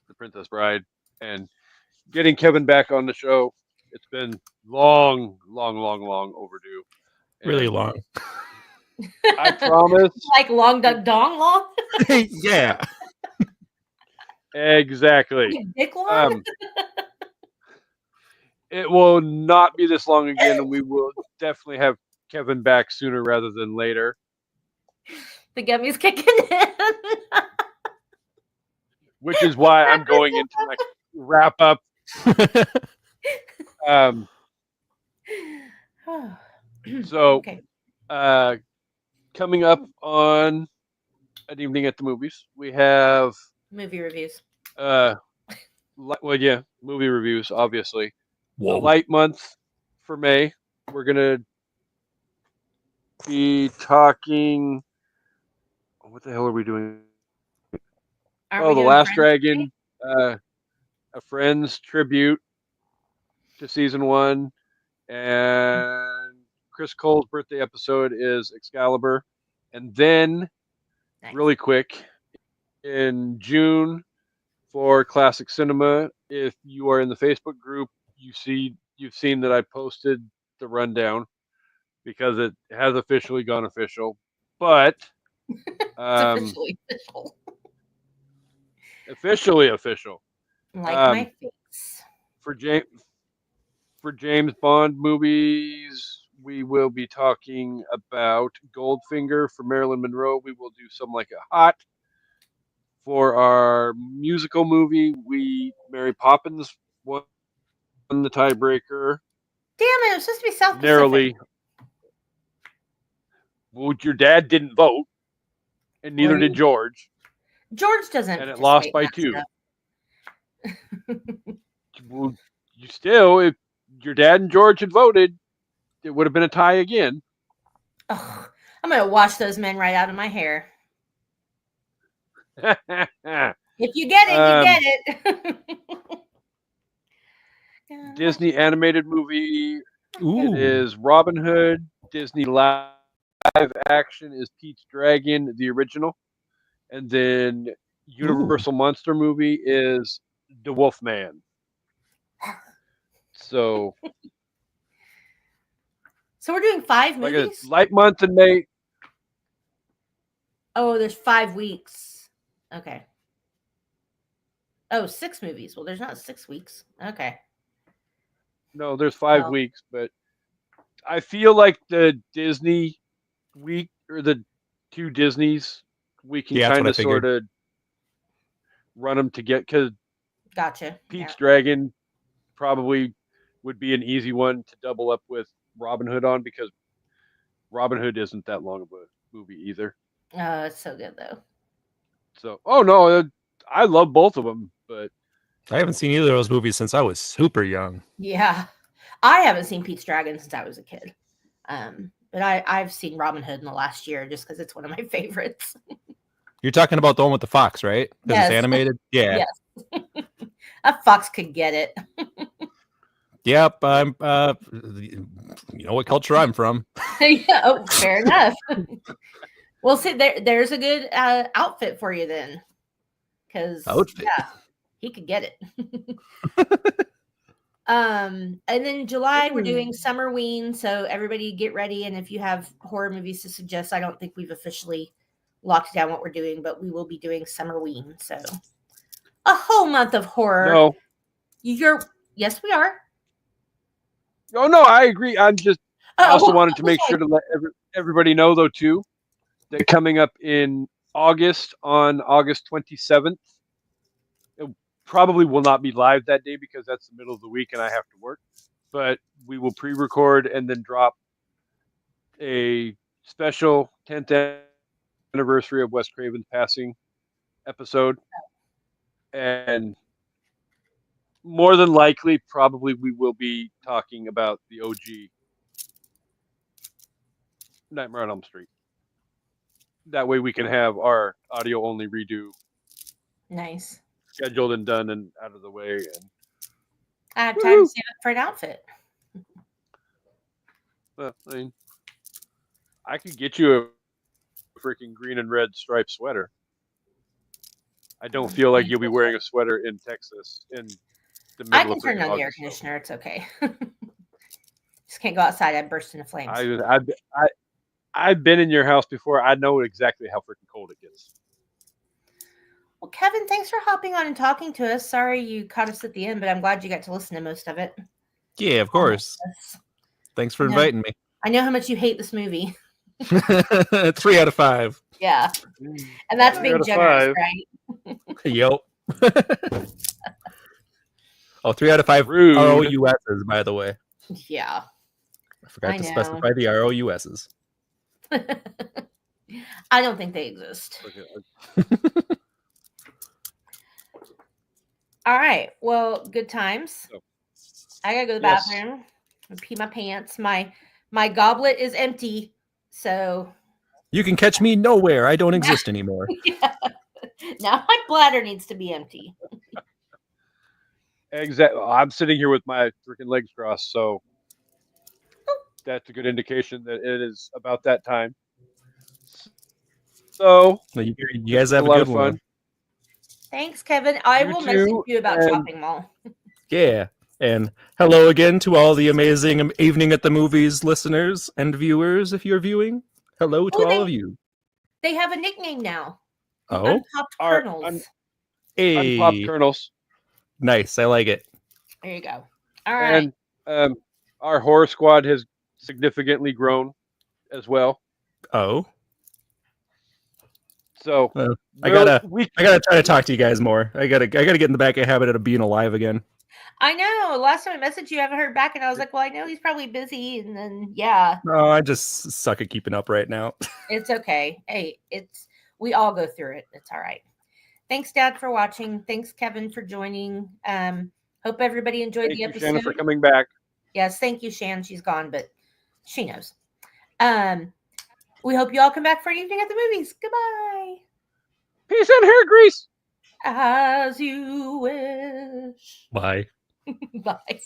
the Princess Bride and getting Kevin back on the show. It's been long overdue. Really And long. I promise. Like long duck dong long. Yeah. Exactly. Like dick long. It will not be this long again, and we will definitely have Kevin back sooner rather than later. The gummy's kicking in. Which is why I'm going into my wrap up. So, Okay. Coming up on An Evening at the Movies, we have Movie reviews. movie reviews, obviously. Whoa. A light month for May. We're gonna be talking. What the hell are we doing? Aren't we The doing Last Friends Dragon, a Friends tribute to season 1, and Chris Cole's birthday episode is Excalibur, and then Nice. really quick in June for Classic Cinema. If you are in the Facebook group, you've seen that I posted the rundown because it has officially gone official. But It's officially official. officially official. Like my face. For James Bond movies, we will be talking about Goldfinger. For Marilyn Monroe, we will do Some Like It Hot. For our musical movie, Mary Poppins won the tiebreaker. Damn it! It was supposed to be South Narrowly. Pacific. Well, your dad didn't vote, and neither Really? did George, George doesn't. and it lost by participate in 2. that Well, if your dad and George had voted, it would have been a tie again. stuff. Ugh, I'm gonna wash those men right out of my hair. If you get it, you get it. Disney animated movie. Ooh. It is Robin Hood. Disney live action is Pete's Dragon, the original. And then Universal Monster movie is The Wolfman. So we're doing 5 like movies? a light month in May. Oh, there's 5 weeks. Okay. Oh, 6 movies. Well, there's not 6 weeks. Okay. No, there's 5 Oh. weeks, but I feel like the Disney week or the 2 Disneys, we can Yeah, that's kind what I of figured. sort of run them together because Gotcha. Pete's Dragon probably would be an easy one to double up with Robin Hood on because Robin Hood isn't that long of a movie either. Oh, it's so good though. So, I love both of them, but I haven't seen either of those movies since I was super young. Yeah. I haven't seen Pete's Dragon since I was a kid. But I've seen Robin Hood in the last year just because it's one of my favorites. You're talking about the one with the fox, right? Because Yes. it's animated? Yeah. Yes. A fox could get it. Yep. I'm you know what culture I'm from. Yeah, oh, fair enough. Well, see, there's a good outfit for you then. Because Outfit? yeah, he could get it. And then July we're doing Summerween, so everybody get ready. And if you have horror movies to suggest, I don't think we've officially locked down what we're doing, but we will be doing Summerween. So a whole month of horror. no. Yes, we are. Oh no, I agree. I also wanted to make okay. sure to let everybody know though too that coming up in August on August 27th, it probably will not be live that day because that's the middle of the week and I have to work. But we will pre-record and then drop a special 10th anniversary of Wes Craven's passing episode, and more than likely, probably we will be talking about the OG Nightmare on Elm Street. That way we can have our audio only redo Nice. scheduled and done and out of the way. And I have time to Woohoo. save up for an outfit. I mean, I could get you a freaking green and red striped sweater. I don't feel like you'll be wearing a sweater in Texas in the middle I of can turn freaking on the air August, though. conditioner. It's okay. Just can't go outside. I'd burst into flames. I've been in your house before. I know exactly how freaking cold it gets. Well, Kevin, thanks for hopping on and talking to us. Sorry you caught us at the end, but I'm glad you got to listen to most of it. Yeah, of course. Thanks for No. inviting me. I know how much you hate this movie. 3 out of 5. Yeah. And that's 3 being out of generous, 5. right? Yep. Oh, 3 out of 5 Rude. ROUSs, by the way. Yeah. I forgot I to know. specify the ROUSs. I don't think they exist. All right. Well, good times. So- I gotta go to the Yes. bathroom and pee my pants. My goblet is empty, so You can catch me nowhere. I don't exist anymore. now my bladder needs to be empty. Exactly. I'm sitting here with my freaking legs crossed, so that's a good indication that it is about that time. So Well, you guys a have a lot good of fun. one. Thanks, Kevin. I You will message too, you about and- Shopping Mall. Yeah. And hello again to all the amazing Evening at the Movies listeners and viewers, if you're viewing. Hello to Oh, all of you. They have a nickname now. The Oh, Unpopped Our Kernels. hey. unpopped kernels. Nice. I like it. There you go. All right. And our horror squad has significantly grown as well. Oh, So Well, I gotta try to talk to you guys more. I gotta get in the back of habit of being alive again. I know. Last time I messaged you, I haven't heard back, and I was like, "Well, I know he's probably busy." And then, yeah, No, I just suck at keeping up right now. it's okay. Hey, we all go through it. It's all right. Thanks, Dad, for watching. Thanks, Kevin, for joining. Hope everybody enjoyed thank the you, episode. Shannon, for coming back. Yes, thank you, Shan. She's gone, but she knows. We hope you all come back for an evening at the movies. Goodbye. Peace and hair grease. As you wish. Bye. Bye.